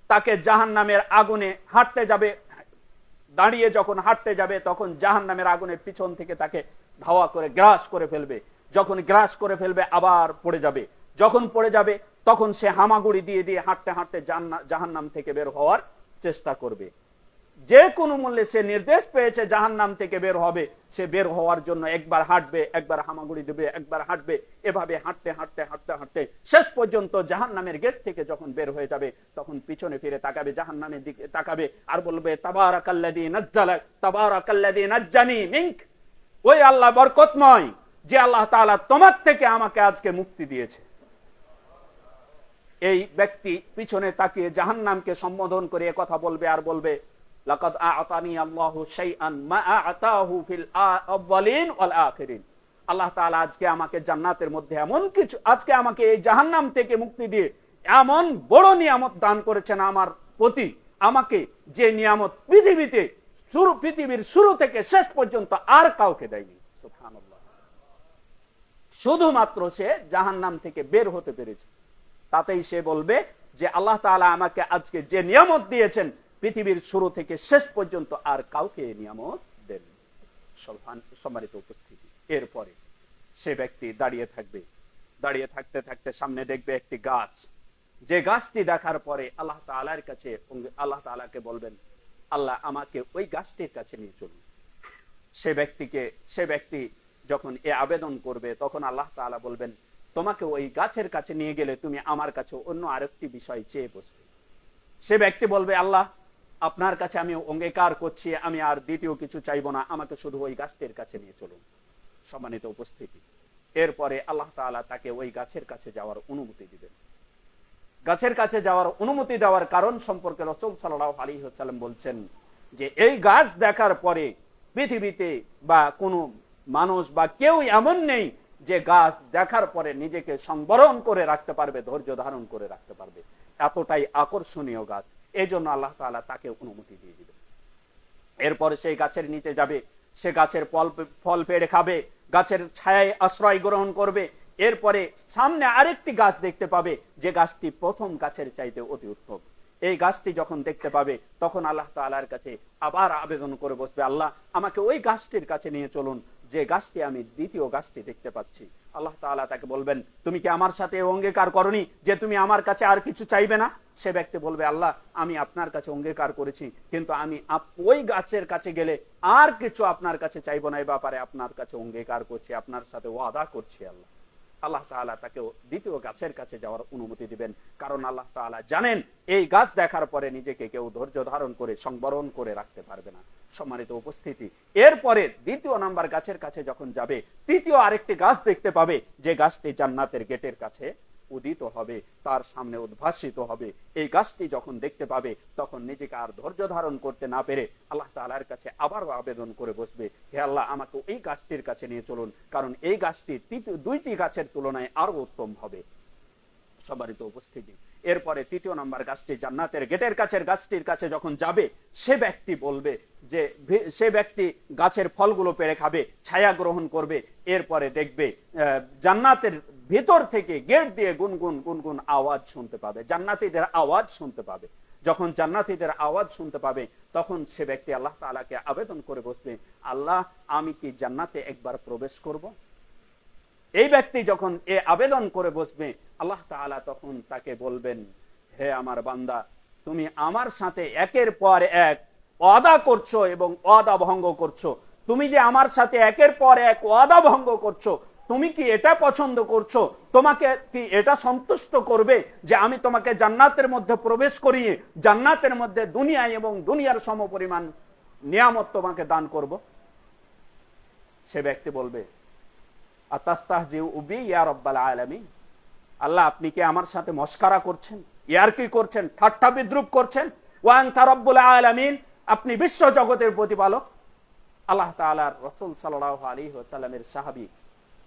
তাকে জাহান্নামের আগুনে হাঁটতে যাবে, দাঁড়িয়ে যখন হাঁটতে যাবে তখন জাহান্নামের আগুনের পিছন থেকে তাকে ধাওয়া করে গ্রাস করে ফেলবে। যখন গ্রাস করে ফেলবে আবার পড়ে যাবে, যখন পড়ে যাবে তখন সে হামাগুড়ি দিয়ে দিয়ে হাঁটতে হাঁটতে জাহান্নাম থেকে বের হওয়ার চেষ্টা করবে। যে কোনো মূল্যে সে নির্দেশ পেয়েছে জাহান্নাম থেকে বের হবে, সে বের হওয়ার জন্য একবার হাঁটবে, একবার হামাগুড়ি দেবে, একবার হাঁটবে, এভাবে হাঁটতে হাঁটতে হাঁটতে হাঁটতে শেষ পর্যন্ত জাহান্নামের গেট থেকে যখন বের হয়ে যাবে তখন পিছনে ফিরে তাকাবে, জাহান্নামের দিকে তাকাবে আর বলবে, তাবারাকাল্লাযী নাজ্জালাক তাবারাকাল্লাযী নাজ্জানি মিনক, ওই আল্লাহ বরকতময়, যে আল্লাহ তাআলা তোমার থেকে আমাকে আজকে মুক্তি দিয়েছে। এই ব্যক্তি পিছনে তাকিয়ে জাহান্নামকে সম্বোধন করে কথা বলবে আর বলবে, লাকাদ আ'তানি আল্লাহু শাইআন মা আ'তাহু ফিল আউয়ালিন ওয়াল আখিরিন, আল্লাহ তাআলা আজকে আমাকে জান্নাতের মধ্যে এমন কিছু, আজকে আমাকে এই জাহান্নাম থেকে মুক্তি দিয়ে এমন বড় নিয়ামত দান করেছেন আমার প্রতি, আমাকে যে নিয়ামত পৃথিবীর শুরু থেকে শেষ পর্যন্ত আর কাউকে দেয়নি। সুবহানাল্লাহ। শুধুমাত্র সে জাহান্নাম থেকে বের হতে পেরেছে, তাতেই সে বলবে যে আল্লাহ তাআলা আমাকে আজকে যে নিয়ামত দিয়েছেন পৃথিবীর শুরু থেকে শেষ পর্যন্ত আর কাউকে এই নিয়ামত দেন। সম্মানিত উপস্থিতি, এরপরে সে ব্যক্তি দাঁড়িয়ে থাকবে। দাঁড়িয়ে থাকতে থাকতে সামনে দেখবে একটি গাছ। যে গাছটি দেখার পরে আল্লাহ তাআলার কাছে, আল্লাহ তাআলাকে বলবেন, আল্লাহ আমাকে ওই গাছটির কাছে নিয়ে চলুন। সে ব্যক্তি যখন এ আবেদন করবে তখন আল্লাহ তাআলা বলবেন, তোমাকে ওই গাছের কাছে নিয়ে গেলে তুমি আমার কাছে অন্য আরেকটি বিষয় চেয়ে বসবে। সে ব্যক্তি বলবে, আল্লাহ আপনার কাছে আমি অঙ্গীকার করছি আমি আর দ্বিতীয় কিছু চাইবো না, আমাকে শুধু ওই গাছটির কাছে নিয়ে চলুন। সম্মানিত উপস্থিতি, এরপরে আল্লাহ তাআলা তাকে ওই গাছের কাছে যাওয়ার অনুমতি দিবেন। গাছের কাছে যাওয়ার অনুমতি দেওয়ার কারণ সম্পর্কে রাসূল সাল্লাল্লাহু আলাইহি ওয়াসাল্লাম বলছেন যে এই গাছ দেখার পরে পৃথিবীতে বা কোনো মানুষ বা কেউ এমন নেই যে গাছ দেখার পরে নিজেকে সংবরণ করে রাখতে পারবে, ধৈর্য ধারণ করে রাখতে পারবে। এতটাই আকর্ষণীয় গাছ, এই জন্য আল্লাহ তাআলা তাকে অনুমতি দিয়ে দিবেন। এরপরে সেই গাছের নিচে যাবে, সে গাছের ফল পেড়ে খাবে, গাছের ছায়ায় আশ্রয় গ্রহণ করবে। এরপরে সামনে আরেকটি গাছ দেখতে পাবে যে গাছটি প্রথম গাছের চাইতে অতি উত্তম। এই গাছটি যখন দেখতে পাবে তখন আল্লাহ তাআলার কাছে আবার আবেদন করে বসবে, আল্লাহ আমাকে ওই গাছটির কাছে নিয়ে চলুন যে গাছটি আমি দ্বিতীয় গাছটি দেখতে পাচ্ছি। আল্লাহ তাআলা তাকে বলবেন, তুমি কি আমার সাথে অঙ্গীকার করনি যে তুমি আমার কাছে আর কিছু চাইবে না? সে ব্যক্তি বলবে, আল্লাহ আমি আপনার কাছে অঙ্গীকার করেছি, কিন্তু আমি ওই গাছের কাছে গেলে আর কিছু আপনার কাছে চাইবো না, এই ব্যাপারে আপনার কাছে অঙ্গীকার করছি, আপনার সাথে ওয়াদা করছি। আল্লাহ তাআলা তাকে দ্বিতীয় গাছের কাছে যাওয়ার অনুমতি দিবেন, কারণ আল্লাহ তাআলা জানেন এই গাছ দেখার পরে নিজেকে কেউ ধৈর্য ধারণ করে সংবরণ করে রাখতে পারবে না। সম্মানিত উপস্থিতি, এরপরে দ্বিতীয় নাম্বার গাছের কাছে যখন যাবে, তৃতীয় আরেকটি গাছ দেখতে পাবে যে গাছটি জান্নাতের গেটের কাছে উদিত হবে, তার সামনে উদ্ভাসিত হবে। এই গাছটি যখন দেখতে পাবে তখন নিজেকে আর ধৈর্য ধারণ করতে না পেরে আল্লাহ তাআলার কাছে আবারও আবেদন করে বসবে, হে আল্লাহ আমাকে এই গাছটির কাছে নিয়ে চলুন, কারণ এই গাছটি দুইটি গাছের তুলনায় আরো উত্তম হবে। সম্মানিত উপস্থিতি, এরপরে তৃতীয় নাম্বার গাছটি জান্নাতের গেটের কাছের গাছটির কাছে যখন যাবে, সে ব্যক্তি বলবে যে সে ব্যক্তি গাছের ফলগুলো পেড়ে খাবে, ছায়া গ্রহণ করবে। এরপরে দেখবে জান্নাতের ভিতর থেকে গেট দিয়ে গুনগুন গুনগুন আওয়াজ শুনতে পাবে, জান্নাতীদের আওয়াজ শুনতে পাবে। যখন জান্নাতীদের আওয়াজ শুনতে পাবে তখন সে ব্যক্তি আল্লাহ তাআলাকে আবেদন করে বসবে, আল্লাহ আমি কি জান্নাতে একবার প্রবেশ করব? এই ব্যক্তি যখন এ আবেদন করে বসবে, আল্লাহ তাআলা তখন তাকে বলবেন, হে আমার বান্দা, তুমি আমার সাথে একের পর এক ওয়াদা করছো এবং ওয়াদা ভঙ্গ করছো। তুমি যে আমার সাথে একের পর এক ওয়াদা ভঙ্গ করছো, তুমি কি এটা পছন্দ করছো? তোমাকে কি এটা সন্তুষ্ট করবে যে আমি তোমাকে জান্নাতের মধ্যে প্রবেশ করিয়ে জান্নাতের মধ্যে দুনিয়া এবং দুনিয়ার সমপরিমাণ নিয়ামত তোমাকে দান করব? সে ব্যক্তি বলবে, আতাস্তাহজিউ বি ইয়া রাব্বাল আলামিন, আল্লাহ আপনি কি আমার সাথে মস্কারা করছেন, ইয়ারকি করছেন, ঠাট্টা বিদ্রুপ করছেন? ওয়া আনতা রাব্বুল আলামিন, আপনি বিশ্ব জগতের প্রতিপালক। আল্লাহ তাআলার রাসূল সাল্লাল্লাহু আলাইহি ওয়াসাল্লামের সাহাবী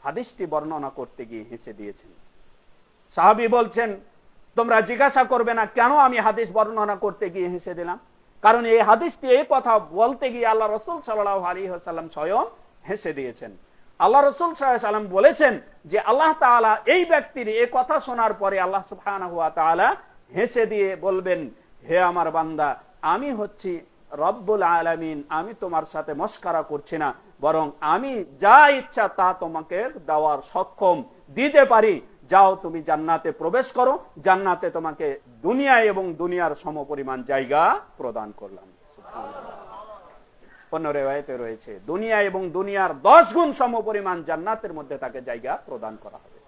হাদিসটি বর্ণনা করতে গিয়ে হেসে দিয়েছেন। সাহাবী বলছেন, তোমরা জিজ্ঞাসা করবে না কেন আমি হাদিস বর্ণনা করতে গিয়ে হেসে দিলাম? কারণ এই হাদিসটি এই কথা বলতে গিয়ে আল্লাহ রাসূল সাল্লাল্লাহু আলাইহি ওয়াসাল্লাম স্বয়ং হেসে দিয়েছেন। আল্লাহ রাসূল সাল্লাল্লাহু আলাইহি ওয়াসাল্লাম বলেছেন যে আল্লাহ তাআলা এই ব্যক্তির এই কথা শোনার পরে আল্লাহ সুবহানাহু ওয়া তাআলা হেসে দিয়ে বলবেন, হে আমার বান্দা, আমি হচ্ছি রব্বুল আলামিন, আমি তোমার সাথে মস্কারা করছি না, বরং আমি যা ইচ্ছা তা তোমাকে দেওয়ার সক্ষম, দিতে পারি। যাও তুমি জান্নাতে প্রবেশ করো, জান্নাতে তোমাকে দুনিয়া এবং দুনিয়ার সমপরিমাণ জায়গা প্রদান করলাম। অন্য রিওয়ায়াতে রয়েছে দুনিয়া এবং দুনিয়ার 10 গুণ সমপরিমাণ জান্নাতের মধ্যে তাকে জায়গা প্রদান করা হবে।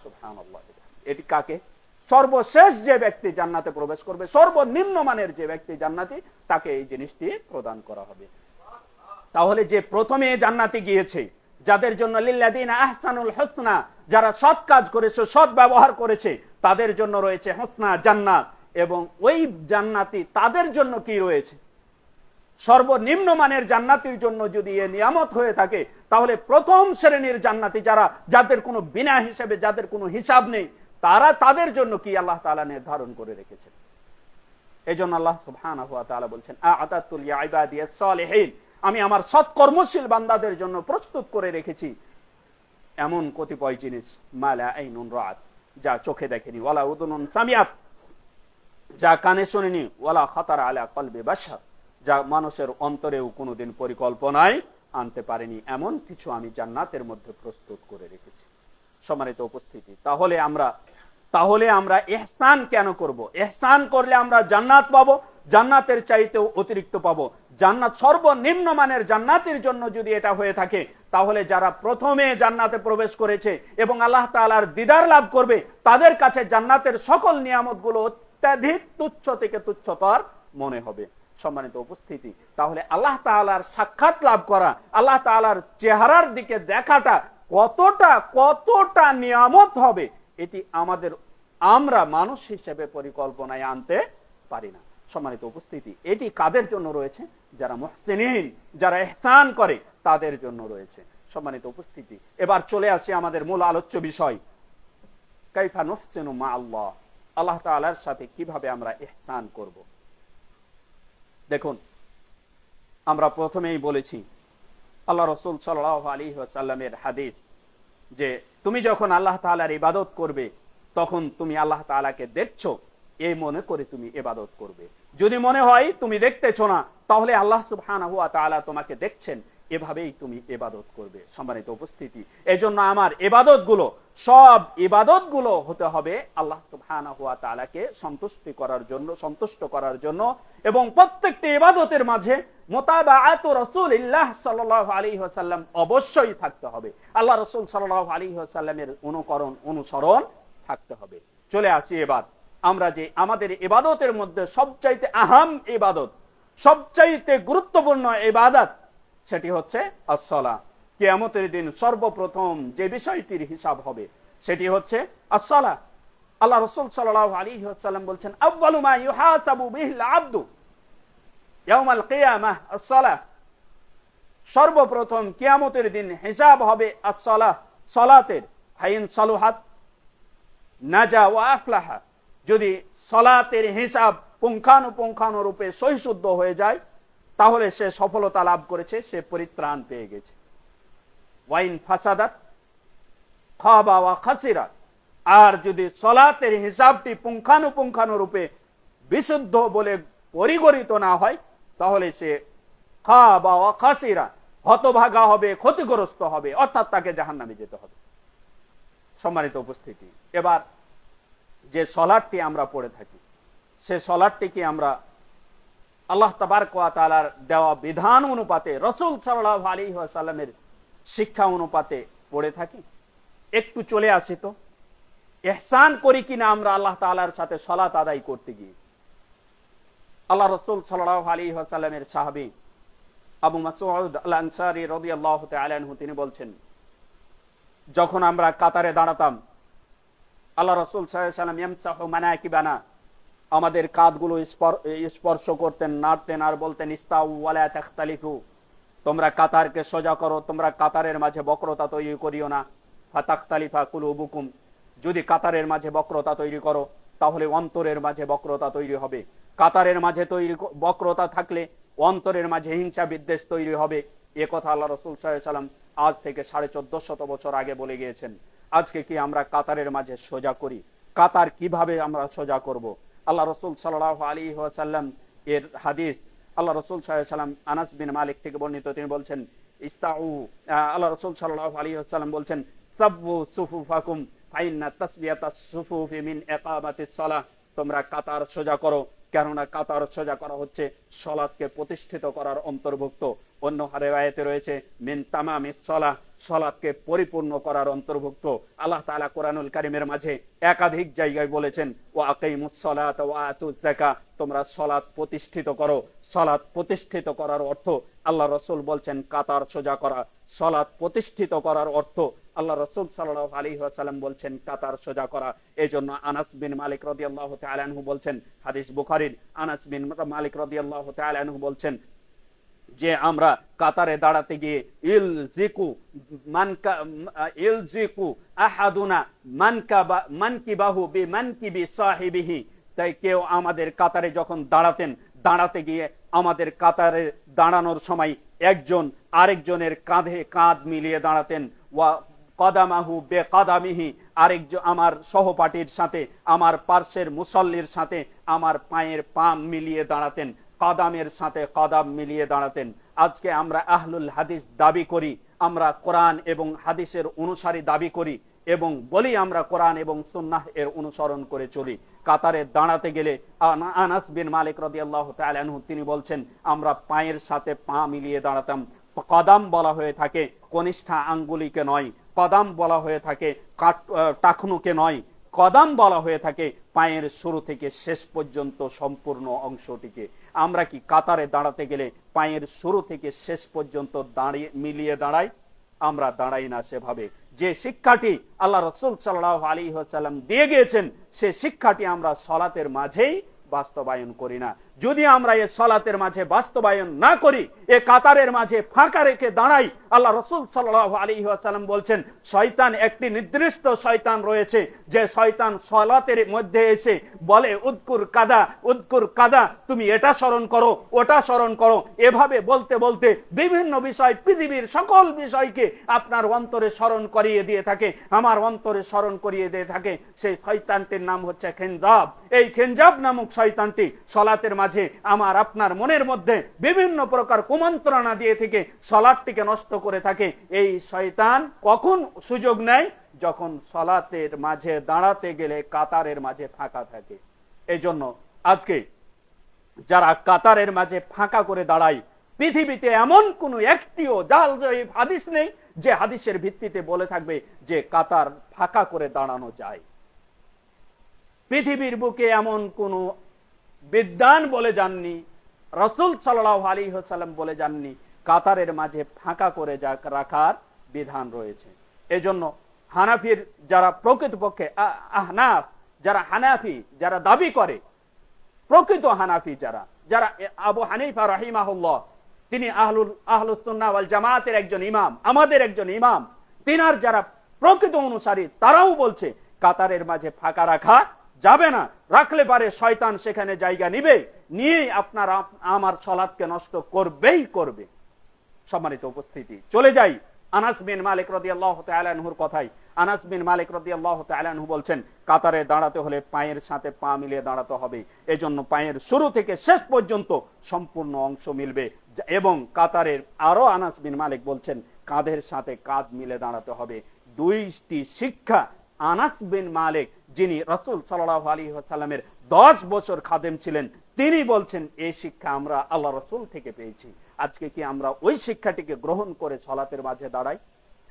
সুবহানাল্লাহ। এটি কাকে? সর্বশেষ যে ব্যক্তি জান্নাতে প্রবেশ করবে, সর্বনিম্ন মানের যে ব্যক্তি জান্নাতি, তাকে এই জিনিসটি প্রদান করা হবে। তাহলে যে প্রথমে জান্নাতে গিয়েছে, যাদের জন্য লিল্লাযিনা আহসানুল হুসনা, যারা সৎ কাজ করেছে, সৎ ব্যবহার করেছে, তাদের জন্য রয়েছে হুসনা জান্নাত। এবং ওই জান্নাতি তাদের জন্য কি রয়েছে? সর্বনিম্ন মানের জান্নাতির জন্য যদি এ নিয়ামত হয়ে থাকে, তাহলে প্রথম শ্রেণীর জান্নাতি যাদের কোনো বিনা হিসাবে, যাদের কোনো হিসাব নেই, তাদের জন্য কি আল্লাহ তাআলা নির্ধারণ করে রেখেছেন? এজন্য আল্লাহ সুবহানাহু ওয়া তাআলা বলছেন আ'তাতু লিইবাদিয়াস সালিহিন, আমি আমার সৎকর্মশীল বান্দাদের জন্য প্রস্তুত করে রেখেছি এমন কতিপয় জিনিস, মালা আইনুন রাআত, যা চোখে দেখেনি, ওয়ালা উযুনুন সামিআত, যা কানে শোনেনি, ওয়ালা খাতার আলা কলবি বাশার, যা মানুষের অন্তরেও কোনোদিন পরিকল্পনায় আনতে পারেনি, এমন কিছু আমি জান্নাতের মধ্যে প্রস্তুত করে রেখেছি। সম্মানিত উপস্থিতি, তাহলে আমরা ইহসান কেন করব? ইহসান করলে আমরা জান্নাত পাবো, জান্নাতের চাইতেও অতিরিক্ত পাবো। জান্নাত সর্বনিম্ন মানের জান্নাতের জন্য যদি এটা হয়ে থাকে, তাহলে যারা প্রথমে জান্নাতে প্রবেশ করেছে এবং আল্লাহ তাআলার দিদার লাভ করবে, তাদের কাছে জান্নাতের সকল নিয়ামতগুলো অত্যাধিক তুচ্ছ থেকে তুচ্ছতর মনে হবে। সম্মানিত উপস্থিতি, তাহলে আল্লাহ তাআলার সাক্ষাৎ লাভ করা, আল্লাহ তাআলার চেহারার দিকে দেখাটা কতটা নিয়ামত হবে, এটি আমরা মানুষ হিসেবে পরিকল্পনায় আনতে পারি না। সম্মানিত উপস্থিতি, এটি কাদের জন্য রয়েছে? যারা মুহসিনিন, যারা ইহসান করে, তাদের জন্য রয়েছে। সম্মানিত উপস্থিতি, এবার চলে আসি আমাদের মূল আলোচ্য বিষয়, কাইফা নুহসিনু মা আল্লাহ, আল্লাহ তাআলার সাথে কিভাবে আমরা ইহসান করব। দেখুন, আমরা প্রথমেই বলেছি আল্লাহ রাসূল সাল্লাল্লাহু আলাইহি ওয়াসাল্লামের হাদিস, যে তুমি যখন আল্লাহ তাআলার ইবাদত করবে, তখন তুমি আল্লাহ তাআলাকে দেখছো এই মনে করে তুমি ইবাদত করবে। যদি মনে হয় তুমি দেখতেছো না, তাহলে আল্লাহ সুবহানাহু ওয়া তাআলা তোমাকে দেখছেন, এভাবেই তুমি ইবাদত করবে। সম্মানিত উপস্থিতি, এজন্য আমার সব ইবাদতগুলো হতে হবে আল্লাহ সুবহানাহু ওয়া তাআলাকে সন্তুষ্ট করার জন্য, এবং প্রত্যেকটি ইবাদতের মাঝে মুতাবাআতু রাসূলিল্লাহ সাল্লাল্লাহু আলাইহি ওয়াসাল্লাম অবশ্যই থাকতে হবে। আল্লাহ রাসূল সাল্লাল্লাহু আলাইহি ওয়াসাল্লামের অনুসরণ থাকতে হবে। চলে আসি এবার আমরা যে আমাদের ইবাদতের মধ্যে সবচাইতে আহাম ইবাদত, সবচাইতে গুরুত্বপূর্ণ ইবাদত, সেটি হচ্ছে as-সালাহ। কিয়ামতের দিন সর্বপ্রথম যে বিষয়টির হিসাব হবে সেটি হচ্ছে as-সালাহ। আল্লাহ রাসূল সাল্লাল্লাহু আলাইহি ওয়াসাল্লাম বলছেন, আউয়ালু মা ইউহাসাবু বিহিল আবদু ইয়াউমাল কিয়ামাহ as-সালাহ। সর্বপ্রথম কিয়ামতের দিন হিসাব হবে as-সালাহ, সালাতের। ফাইন সালুহাত নাজা ওয়া আফলাহা, যদি সালাতের হিসাব পুঙ্খানুপুঙ্খানুরূপে সহিশুদ্ধ হয়ে যায়, তাহলে সে সফলতা লাভ করেছে, সে পরিত্রাণ পেয়ে গেছে। ওয়াইন ফাসাদাত খাবা ওয়া খাসিরা, আর যদি সালাতের হিসাবটি পুঙ্খানুপুঙ্খানুরূপে বিশুদ্ধ বলে পরিগণিত না হয়, তাহলে সে খাবা ওয়া খাসিরা, হতভাগা হবে, ক্ষতিগ্রস্ত হবে, অর্থাৎ তাকে জাহান্নামে যেতে হবে। সম্মানিত উপস্থিতি, এবার যে সালাতটি আমরা পড়ে থাকি, সে সালাতটি কি আমরা আল্লাহ তাবারক ওয়া তাআলার দেওয়া বিধান অনুপাতে, রাসূল সাল্লাল্লাহু আলাইহি ওয়াসাল্লামের শিক্ষা অনুপাতে পড়ে থাকি? একটু চলে আসি তো, ইহসান করি কিনা আমরা আল্লাহ তাআলার সাথে সালাত আদায় করতে গিয়ে। আল্লাহ রাসূল সাল্লাল্লাহু আলাইহি ওয়াসাল্লামের সাহাবী আবু মাসউদ আল আনসারী রাদিয়াল্লাহু তাআলা আনহু তিনি বলছেন, যখন আমরা কাতারে দাঁড়াতাম, আল্লাহ রাসূল সাল্লাল্লাহু আলাইহি ওয়াসাল্লাম ইয়ামসাহু মানাকিবানা, আমাদের কাঁধগুলো স্পর্শ করতেন, নাড়তেন, আর বলতেন, ইস্তাউ ওয়ালা তাখতালিফু, তোমরা কাতারকে সোজা করো, তোমরা কাতারের মাঝে বক্রতা তৈরি করিও না। ফাতাখতালিফা কুলুবুকুম, যদি কাতারের মাঝে বক্রতা তৈরি করো, তাহলে অন্তরের মাঝে বক্রতা তৈরি হবে। কাতারের মাঝে বক্রতা থাকলে অন্তরের মাঝে হিংসা বিদ্বেষ তৈরি হবে। এ কথা আল্লাহ রাসূল সাল্লাল্লাহু আলাইহি ওয়াসাল্লাম আজ থেকে 1450 বছর আগে বলে গিয়েছেন। আজকে কি আমরা কাতারের মাঝে সোজা করি? কাতার কিভাবে আমরা সোজা করব? আল্লাহ রাসূল সাল্লাল্লাহু আলাইহি ওয়াসাল্লাম এর হাদিস, আল্লাহ রাসূল সাল্লাল্লাহু আলাইহি ওয়াসাল্লাম আনাস বিন মালিক থেকে বর্ণিত, তিনি বলছেন, আল্লাহ রাসূল সাল্লাল্লাহু আলাইহি ওয়াসাল্লাম বলছেন, সাব্বু সুফুফাকুম ফাইন্না তাসবিয়াতাস সুফুফি মিন ইকামাতিস সালাহ, তোমরা কাতার সোজা করো, কেননা কাতার সোজা করা হচ্ছে সালাতকে প্রতিষ্ঠিত করার অন্তর্ভুক্ত। অন্য রিওয়ায়াতে রয়েছে মিন তামামিস সালাহ, সালাতকে পরিপূর্ণ করার অন্তর্ভুক্ত। আল্লাহ তাআলা কোরআনুল কারীমের মাঝে একাধিক জায়গায় বলেছেন, ওয়া আকিমুস সালাতা ওয়া আতুজ যাকাত, তোমরা সালাত প্রতিষ্ঠিত করো। সালাত প্রতিষ্ঠিত করার অর্থ, আল্লাহ রাসূল বলছেন, কাতার সোজা করা। সালাত প্রতিষ্ঠিত করার অর্থ, আল্লাহ রাসূল সাল্লাল্লাহু আলাইহি ওয়াসাল্লাম বলছেন, কাতার সোজা করা। এজন্য আনাস বিন মালিক রাদিয়াল্লাহু তাআলা আনহু বলছেন, হাদিস বুখারীর, আনাস বিন মালিক রাদিয়াল্লাহু তাআলা আনহু বলছেন যে আমরা কাতারে দাঁড়াতে গিয়ে ইলজিকু আহাদুনা মানকিবাহু বিমানকিবি সাহিবিহি, তাই কেউ আমাদের কাতারে যখন দাঁড়াতে গিয়ে আমাদের কাতারে দাঁড়ানোর সময় একজন আরেকজনের কাঁধে কাঁধ মিলিয়ে দাঁড়াতেন, ওয়া কদামাহু বে কদামিহি, আরেকজন আমার সহপাঠীর সাথে, আমার পার্শ্বের মুসল্লির সাথে আমার পায়ের পা মিলিয়ে দাঁড়াতেন, কদামের সাথে কদাম মিলিয়ে দাঁড়াতেন। আজকে আমরা আহলুল হাদিস দাবি করি, আমরা কোরআন এবং হাদিসের অনুসারী দাবি করি এবং বলি আমরা কোরআন এবং সুন্নাহ এর অনুসরণ করে চলি। কাতারে দাঁড়াতে গেলে আনাস বিন মালিক রাদিয়াল্লাহু তাআলা আনহু তিনি বলছেন, আমরা পায়ের সাথে পা মিলিয়ে দাঁড়াতাম। কদাম বলা হয়ে থাকে কনিষ্ঠা আঙ্গুলিকে নয়, কদাম বলা হয়ে থাকে টাকনুকে নয়, কদাম বলা হয়ে থাকে পায়ের শুরু থেকে শেষ পর্যন্ত সম্পূর্ণ অংশটিকে। আমরা কি কাতারে দাঁড়াতে গেলে পায়ের শুরু থেকে শেষ পর্যন্ত মিলিয়ে দাঁড়াই? আমরা দাঁড়াই না সেভাবে। যে শিক্ষাটি আল্লাহ রাসূল সাল্লাল্লাহু আলাইহি ওয়াসাল্লাম দিয়ে গিয়েছেন, সে শিক্ষাটি আমরা সালাতের মাঝেই বাস্তবায়ন করি না। যদি আমরা এই সালাতের মাঝে বাস্তবায়ন না করি, এই কাতারের মাঝে ফাঁকা রেখে দাঁড়াই, আল্লাহ রাসূল সাল্লাল্লাহু আলাইহি ওয়াসাল্লাম বলছেন শয়তান, একটি নির্দিষ্ট শয়তান রয়েছে যে শয়তান সালাতের মধ্যে এসে বলে উযকুর কাদা, তুমি এটা স্মরণ করো, ওটা স্মরণ করো। এভাবে বলতে বলতে বিভিন্ন বিষয়, পৃথিবীর সকল বিষয়কে আপনার অন্তরে স্মরণ করিয়ে দিয়ে থাকে, আমার অন্তরে স্মরণ করিয়ে দিয়ে থাকে। সেই শয়তানটির নাম হচ্ছে খিনজাব। এই খিনজাব নামক শয়তানটি সালাতের মাঝে আমার আপনার মনের মধ্যে বিভিন্ন প্রকার কুমন্ত্রণা দিয়ে থেকে সালাতটিকে নষ্ট করে থাকে। এই শয়তান কখন সুযোগ নেয়? যখন সালাতের মাঝে দাঁড়াতে গেলে কাতারের মাঝে ফাঁকা থাকে। এই জন্য আজকে যারা কাতারের মাঝে ফাঁকা করে দাঁড়ায়, পৃথিবীতে এমন কোন একটিও জাল হাদিস নেই যে হাদিসের ভিত্তিতে বলে থাকবে যে কাতার ফাঁকা করে দাঁড়ানো যায়। পৃথিবীর বুকে এমন কোন বিদ্বান বলে যাননি, রাসূল সাল্লাল্লাহু আলাইহি ওয়াসাল্লাম বলে যাননি কাতারের মাঝে ফাঁকা করে রাখার বিধান রয়েছে। এজন্য হানাফির যারা প্রকৃতপক্ষে আহনাফ, যারা হানাফি, যারা দাবি করে প্রকৃত হানাফি, যারা আবু হানিফা রাহিমাহুল্লাহ, তিনি আহলুস সুন্নাহ ওয়াল জামাতের একজন ইমাম, আমাদের একজন ইমাম, তিনার যারা প্রকৃত অনুসারী তারাও বলছে কাতারের মাঝে ফাঁকা রাখা যাবে না। রাখলে পারে শয়তান সেখানে জায়গা নিবে, নিয়ে আপনার আমার সালাতকে নষ্ট করবেই করবে। সম্মানিত উপস্থিতি, চলে যাই আনাস বিন মালিক রাদিয়াল্লাহু তাআলা আনহুর কথাই। আনাস বিন মালিক রাদিয়াল্লাহু তাআলা আনহু বলছেন কাতারে দাঁড়াতে হলে পায়ের সাথে পা মিলিয়ে দাঁড়াতে হবে। এজন্য পায়ের শুরু থেকে শেষ পর্যন্ত সম্পূর্ণ অংশ মিলবে। এবং কাতারের আরো আনাস বিন মালিক বলছেন কাঁধের সাথে কাঁধ মিলে দাঁড়াতে হবে। দুইটি শিক্ষা আনাস বিন মালিক, যিনি রাসূল সাল্লাল্লাহু আলাইহি ওয়াসাল্লামের 10 বছর খাদেম ছিলেন, তিনি বলছেন এই শিক্ষা আমরা আল্লাহ রাসূল থেকে পেয়েছি। আজকে কি আমরা ওই শিক্ষাটিকে গ্রহণ করে সালাতের মাঝে দাঁড়াই?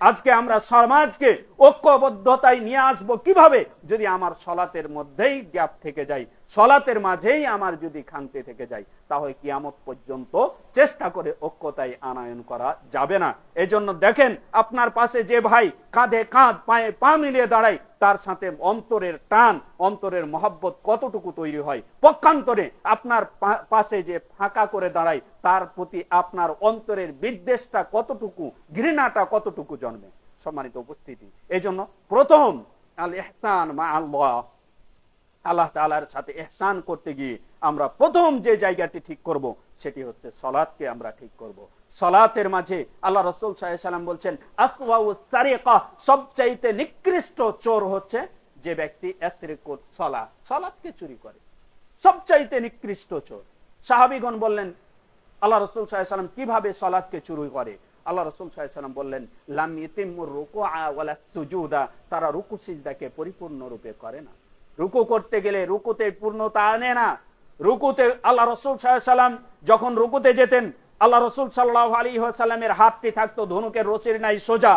আজকে আমরা সমাজকে ঐক্যবদ্ধতায় নিয়ে আসবো কিভাবে? যদি আমার সালাতের মধ্যেই গ্যাপ থেকে যায়, সালাতের মাঝেই আমার যদি খান্তি থেকে যায়, তাহলে কিয়ামত পর্যন্ত চেষ্টা করে ঐক্যতায় আনয়ন করা যাবে না। এজন্য দেখেন আপনার পাশে যে ভাই কাঁধে কাঁধ পায়ে পা মিলিয়ে দাঁড়ায়, তার সাথে অন্তরের টান, অন্তরের মহব্বত কতটুকু তৈরি হয়। পক্ষান্তরে আপনার পাশে যে ফাঁকা করে দাঁড়ায়, তার প্রতি আপনার অন্তরের বিদ্বেষটা কতটুকু, ঘৃণাটা কতটুকু জন্মে। সম্মানিত উপস্থিতি, এজন্য প্রথম আল ইহসান মা আল্লাহ, আল্লাহ তাআলার সাথে ইহসান করতে গিয়ে আমরা প্রথম যে জায়গাটি ঠিক করব সেটি হচ্ছে সালাতকে আমরা ঠিক করব। সালাতের মাঝে আল্লাহ রাসূল সাল্লাল্লাহু আলাইহি ওয়াসাল্লাম বলছেন আসওয়াউস সারিকা, সবচাইতে নিকৃষ্ট চোর হচ্ছে যে ব্যক্তি আসরিকুত সালাত, সালাতকে চুরি করে, সবচাইতে নিকৃষ্ট চোর। সাহাবীগণ বললেন আল্লাহ রাসূল সাল্লাল্লাহু আলাইহি ওয়াসাল্লাম কিভাবে সালাতকে চুরি করে? আল্লাহ রাসূল সাল্লাল্লাহু আলাইহি ওয়াসাল্লাম বললেন লাম ইয়াতিমুর রুকুআ ওয়ালা সুজুদা, তারা রুকু সিজদাকে পরিপূর্ণ রূপে করে না। রুকু করতে গেলে রুকুতে পূর্ণতা আনে না। রুকুতে আল্লাহ রাসূল সাল্লাল্লাহু আলাইহি ওয়াসাল্লাম যখন রুকুতে যেতেন, আল্লাহ রাসূল সাল্লাল্লাহু আলাইহি ওয়াসাল্লামের হাতটি থাকতো ধনুকের রশির নাই সোজা।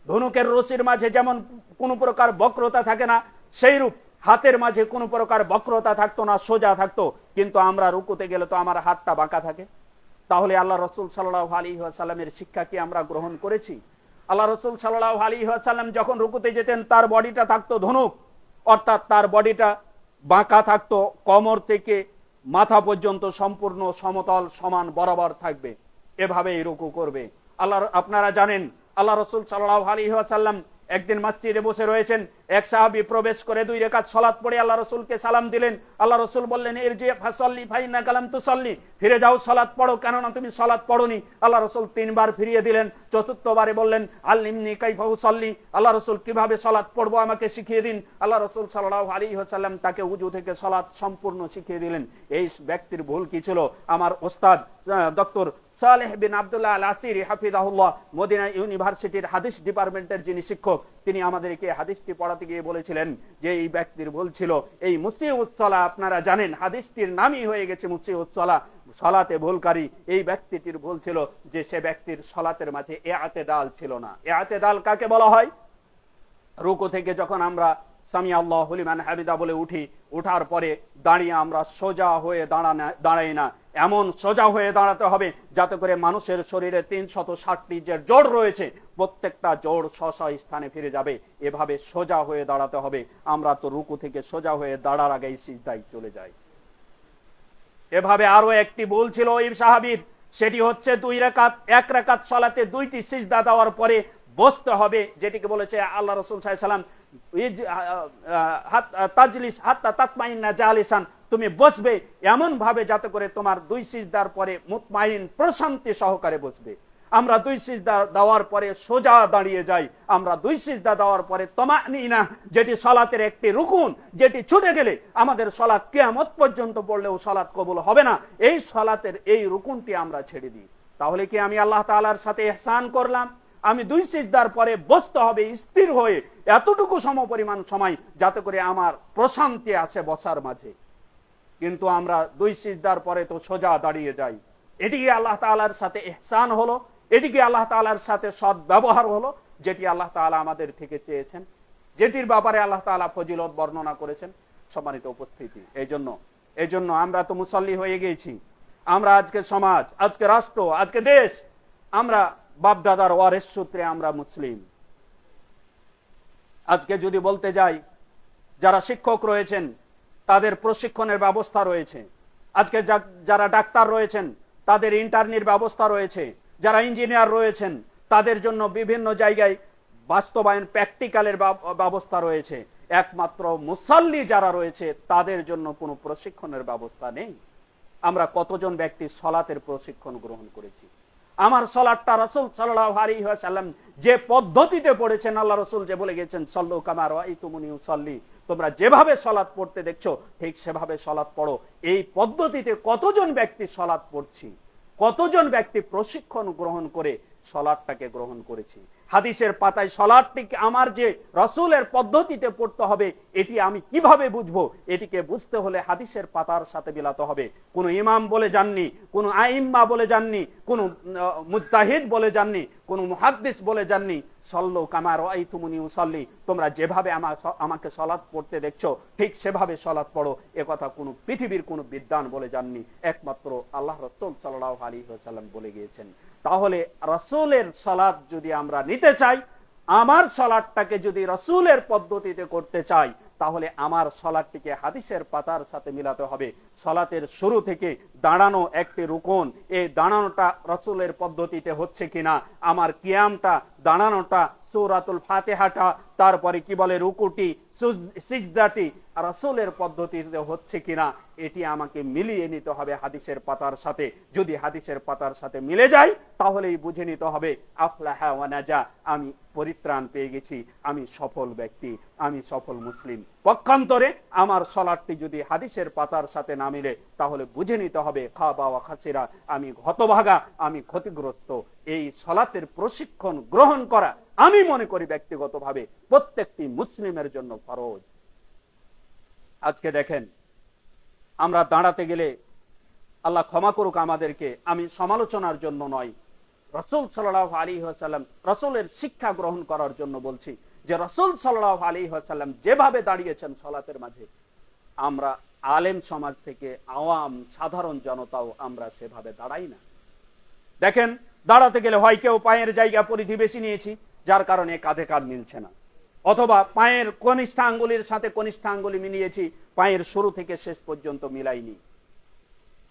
ধনুকের রশির মাঝে যেমন কোনো প্রকার বক্রতা থাকে না, সেই রূপ হাতের মাঝে কোনো প্রকার বক্রতা থাকতো না, সোজা থাকতো। কিন্তু আমরা রুকুতে গেলে তো আমার হাতটা বাঁকা থাকে। তাহলে আল্লাহ রাসূল সাল্লাল্লাহু আলাইহি ওয়াসাল্লামের শিক্ষা কি আমরা গ্রহণ করেছি? আল্লাহ রাসূল সাল্লাল্লাহু আলাইহি ওয়াসাল্লাম যখন রুকুতে যেতেন, তার বডিটা থাকতো ধনুক, অর্থাৎ তার বডিটা বাঁকা থাকতো, কোমর থেকে মাথা পর্যন্ত সম্পূর্ণ সমতল সমান বরাবর থাকবে, এভাবেই রুকু করবে। আপনারা জানেন আল্লাহ রাসূল সাল্লাল্লাহু আলাইহি ওয়াসাল্লাম একদিন মসজিদে বসে রয়েছেন, এক সাহাবী প্রবেশ করে 2 রাকাত সালাত পড়ে আল্লাহ রাসূলকে সালাম দিলেন। আল্লাহ রাসূল বললেন, ইরজি ফাসাল্লি ফাইন্নাকা লাম তুসাল্লি, ফিরে যাও সালাত পড়ো, কেননা তুমি সালাত পড়োনি। আল্লাহ রাসূল 3 বার ফিরিয়ে দিলেন। চতুর্থবারে বললেন, আল্লিমনি কাইফা উসাল্লি, আল্লাহ রাসূল কিভাবে সালাত পড়বো আমাকে শিখিয়ে দিন। আল্লাহ রাসূল সাল্লাল্লাহু আলাইহি ওয়াসাল্লাম তাকে ওযু থেকে সালাত সম্পূর্ণ শিখিয়ে দিলেন। এই ব্যক্তির ভুল কি ছিল? আমার ওস্তাদ ডক্টর সালেহ বিন আব্দুল্লাহ আল আসিরি হাফিজাহুল্লাহ, মদিনা ইউনিভার্সিটির হাদিস ডিপার্টমেন্টের যিনি শিক্ষক, তিনি আমাদেরকে হাদিসটি পড়াতে গিয়ে বলেছিলেন যে এই ব্যক্তির ভুল ছিল এই মুসিউস সালাহ। আপনারা জানেন হাদিসটির নামই হয়ে গেছে মুসিউস সালাহ, সালাতে ভুলকারী। এই ব্যক্তিটির ভুল ছিল যে সে ব্যক্তির সালাতের মাঝে ইআতেদাল ছিল না। ইআতেদাল কাকে বলা হয়? রুকু থেকে যখন আমরা সামি আল্লাহু লিমান হামিদা বলে উঠি, উঠার পরে দাঁড়িয়ে আমরা সোজা হয়ে দাঁড়াই না, এমন সোজা হয়ে দাঁড়াতে হবে যাতে করে মানুষের শরীরে 360টি যে জোড় রয়েছে প্রত্যেকটা জোড় স্ব স্থানে ফিরে যাবে। এভাবে সোজা হয়ে দাঁড়াতে হবে। আমরা তো রুকু থেকে সোজা হয়ে দাঁড়ার আগেই সিজদায় চলে যাই। এভাবে আরো একটি ভুল ছিল ওই সাহাবীর, সেটি হচ্ছে 1 রাকাত সালাতে 2টি সিজদা দেওয়ার পরে বসতে হবে, যেটিকে বলেছে আল্লাহ রাসূল সাল্লাল্লাহু আলাইহি সাল্লাম তাজলিস হাত্তা তাতমাইন্না জালিসান, তুমি বসবে এমন ভাবে যাতে করে তোমার 2 সিজদার পরে মুতমাইন প্রশান্তি সহকারে বসবে। আমরা 2 সিজদা দেওয়ার পরে সোজা দাঁড়িয়ে যাই। আমরা 2 সিজদা দেওয়ার পরে তমানিনা, যেটি সালাতের একটি রুকুন, যেটি ছুটে গেলে আমাদের সালাত কিয়ামত পর্যন্ত পড়লেও সালাত কবুল হবে না, এই সালাতের এই রুকুনটি আমরা ছেড়ে দিই। তাহলে কি আমি আল্লাহ তাআলার সাথে ইহসান করলাম? আমি 2 সিজদার পরে বসতে হবে স্থির হয়ে এতটুকু সমপরিমাণ সময় যাতে করে আমার প্রশান্তি আসে বসার মাঝে। কিন্তু আমরা 2 সিজদার পরে তো সোজা দাঁড়িয়ে যাই। এটি কি আল্লাহ তাআলার সাথে ইহসান হলো? এটি কি আল্লাহ তাআলার সাথে সৎ ব্যবহার হলো, যেটি আল্লাহ তাআলা আমাদের থেকে চেয়েছেন, যেটির ব্যাপারে আল্লাহ তাআলা ফজিলত বর্ণনা করেছেন? সম্মানিত উপস্থিতি, এই জন্য আমরা তো মুসল্লি হয়ে গেছি। আমরা আজকে সমাজ, আজকে রাষ্ট্র, আজকে দেশ, আমরা বাপদাদার ওয়ারিস সূত্রে আমরা মুসলিম। আজকে যদি বলতে যাই, যারা শিক্ষক রয়েছেন তাদের প্রশিক্ষণের ব্যবস্থা রয়েছে। আজকে যারা ডাক্তার রয়েছেন তাদের ইন্টার্নির ব্যবস্থা রয়েছে। যারা ইঞ্জিনিয়ার রয়েছেন তাদের জন্য বিভিন্ন জায়গায় বাস্তবায়ন প্র্যাকটিক্যালের ব্যবস্থা রয়েছে। একমাত্র মুসাল্লি যারা রয়েছে তাদের জন্য কোনো প্রশিক্ষণের ব্যবস্থা নেই। আমরা কতজন ব্যক্তি সালাতের প্রশিক্ষণ গ্রহণ করেছি? আমার সালাতটা রাসূল সাল্লাল্লাহু আলাইহি ওয়াসাল্লাম যে পদ্ধতিতে পড়েছেন, আল্লাহ রাসূল যে বলে গেছেন, সাল্লু কামা রাআইতুমুনি উসাল্লি, তোমরা যেভাবে সালাত পড়তে দেখছো ঠিক সেভাবে সালাত পড়ো। এই পদ্ধতিতে কতজন ব্যক্তি সালাত পড়ছি? কতজন ব্যক্তি প্রশিক্ষণ গ্রহণ করে সালাতটাকে গ্রহণ করেছি? হাদিসের পাতায় সালাতটিকে আমার যে রাসূলের পদ্ধতিতে পড়তে হবে এটি আমি কিভাবে বুঝবো? এটিকে বুঝতে হলে হাদিসের পাতার সাথে মিলাতে হবে। কোন ইমাম বলে যাননি, কোন আইম্মা বলে যাননি, কোন মুজতাহিদ বলে যাননি, কোন মুহাদ্দিস বলে যাননি, সাল্লু কামা রাআইতুমুনি উসাল্লি, তোমরা যেভাবে আমাকে সালাত পড়তে দেখছো ঠিক সেভাবে সালাত পড়ো। একথা কোন পৃথিবীর কোন বিদ্বান বলে যাননি, একমাত্র আল্লাহ রাসূল সাল্লাল্লাহু আলাইহি ওয়াসাল্লাম বলে গিয়েছেন। তাহলে রাসূলের সালাত যদি আমরা নিতে চাই, আমার সালাতটাকে যদি রাসূলের পদ্ধতিতে করতে চাই, তাহলে আমার সালাতটিকে হাদিসের পাতার সাথে মিলাতে হবে। সালাতের শুরু থেকে দাঁড়ানো একটি রুকুন, এই দাঁড়ানোটা রাসূলের পদ্ধতিতে হচ্ছে কিনা, আমার কিয়ামটা, দাঁড়ানোটা, সূরাতুল ফাতিহাটা, তারপরে কি বলে রুকুটি, সিজদাটি রাসূলের পদ্ধতিতে হচ্ছে কিনা, এটি আমাকে মিলিয়ে নিতে হবে হাদিসের পাতার সাথে। যদি হাদিসের পাতার সাথে মিলে যায় তাহলেই বুঝে নিতে হবে আফলাহা ওয়া নাজা, আমি পরিত্রাণ পেয়ে গেছি, আমি সফল ব্যক্তি, আমি সফল মুসলিম। পক্ষান্তরে আমার সালাতটি যদি হাদিসের পাতার সাথে না মিলে তাহলে বুঝে নিতে হবে খাবা ওয়া খাসিরা, আমি হতভাগা, আমি ক্ষতিগ্রস্ত। এই সালাতের প্রশিক্ষণ গ্রহণ করা আমি মনে করি ব্যক্তিগতভাবে প্রত্যেকটি মুসলিমের জন্য ফরজ। আজকে দেখেন, আমরা দাঁড়াতে গেলে, আল্লাহ ক্ষমা করুক আমাদেরকে, আমি সমালোচনার জন্য নয়, রাসূল সাল্লাল্লাহু আলাইহি ওয়াসাল্লাম রাসূলের শিক্ষা গ্রহণ করার জন্য বলছি যে রাসূল সাল্লাল্লাহু আলাইহি ওয়াসাল্লাম যেভাবে দাঁড়িয়েছেন সালাতের মাঝে, আমরা আলেম সমাজ থেকে আওয়াম সাধারণ জনতাও আমরা সেভাবে দাঁড়াই না। দেখেন, দাঁড়াতে গেলে হয় কেউ পায়ের জায়গা পরিধি বেশি নিয়েছি যার কারণে কাঁধে কাঁধ মিলছে না, অথবা পায়ের কনিষ্ঠ আঙ্গুলির সাথে কনিষ্ঠ আঙ্গুলি মিলিয়েছি, পায়ের শুরু থেকে শেষ পর্যন্ত মিলাইনি।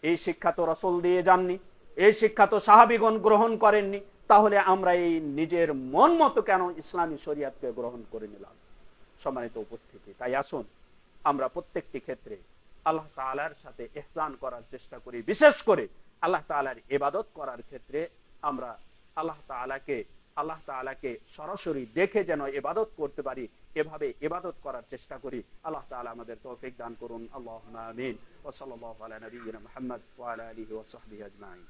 এই শিক্ষা তো রাসূল দিয়ে যাননি, এই শিক্ষা তো সাহাবীগণ গ্রহণ করেননি। তাহলে আমরা এই নিজের মন মতো কেন ইসলামী শরীয়তকে গ্রহণ করে নিলাম? সম্মানিত উপস্থিতি, তাই আসুন আমরা প্রত্যেকটি ক্ষেত্রে আল্লাহ তাআলার সাথে ইহসান করার চেষ্টা করি। বিশেষ করে আল্লাহ তাআলার ইবাদত করার ক্ষেত্রে আমরা আল্লাহ তাআলাকে সরাসরি দেখে যেন ইবাদত করতে পারি, এভাবে ইবাদত করার চেষ্টা করি। আল্লাহ তাআলা আমাদের তৌফিক দান করুন। আল্লাহুম্মা আমিন। ওয়া সাল্লাল্লাহু আলা নবিয়িনা মুহাম্মদ ওয়া আলা আলিহি ওয়া সাহবিহি আজমাইন।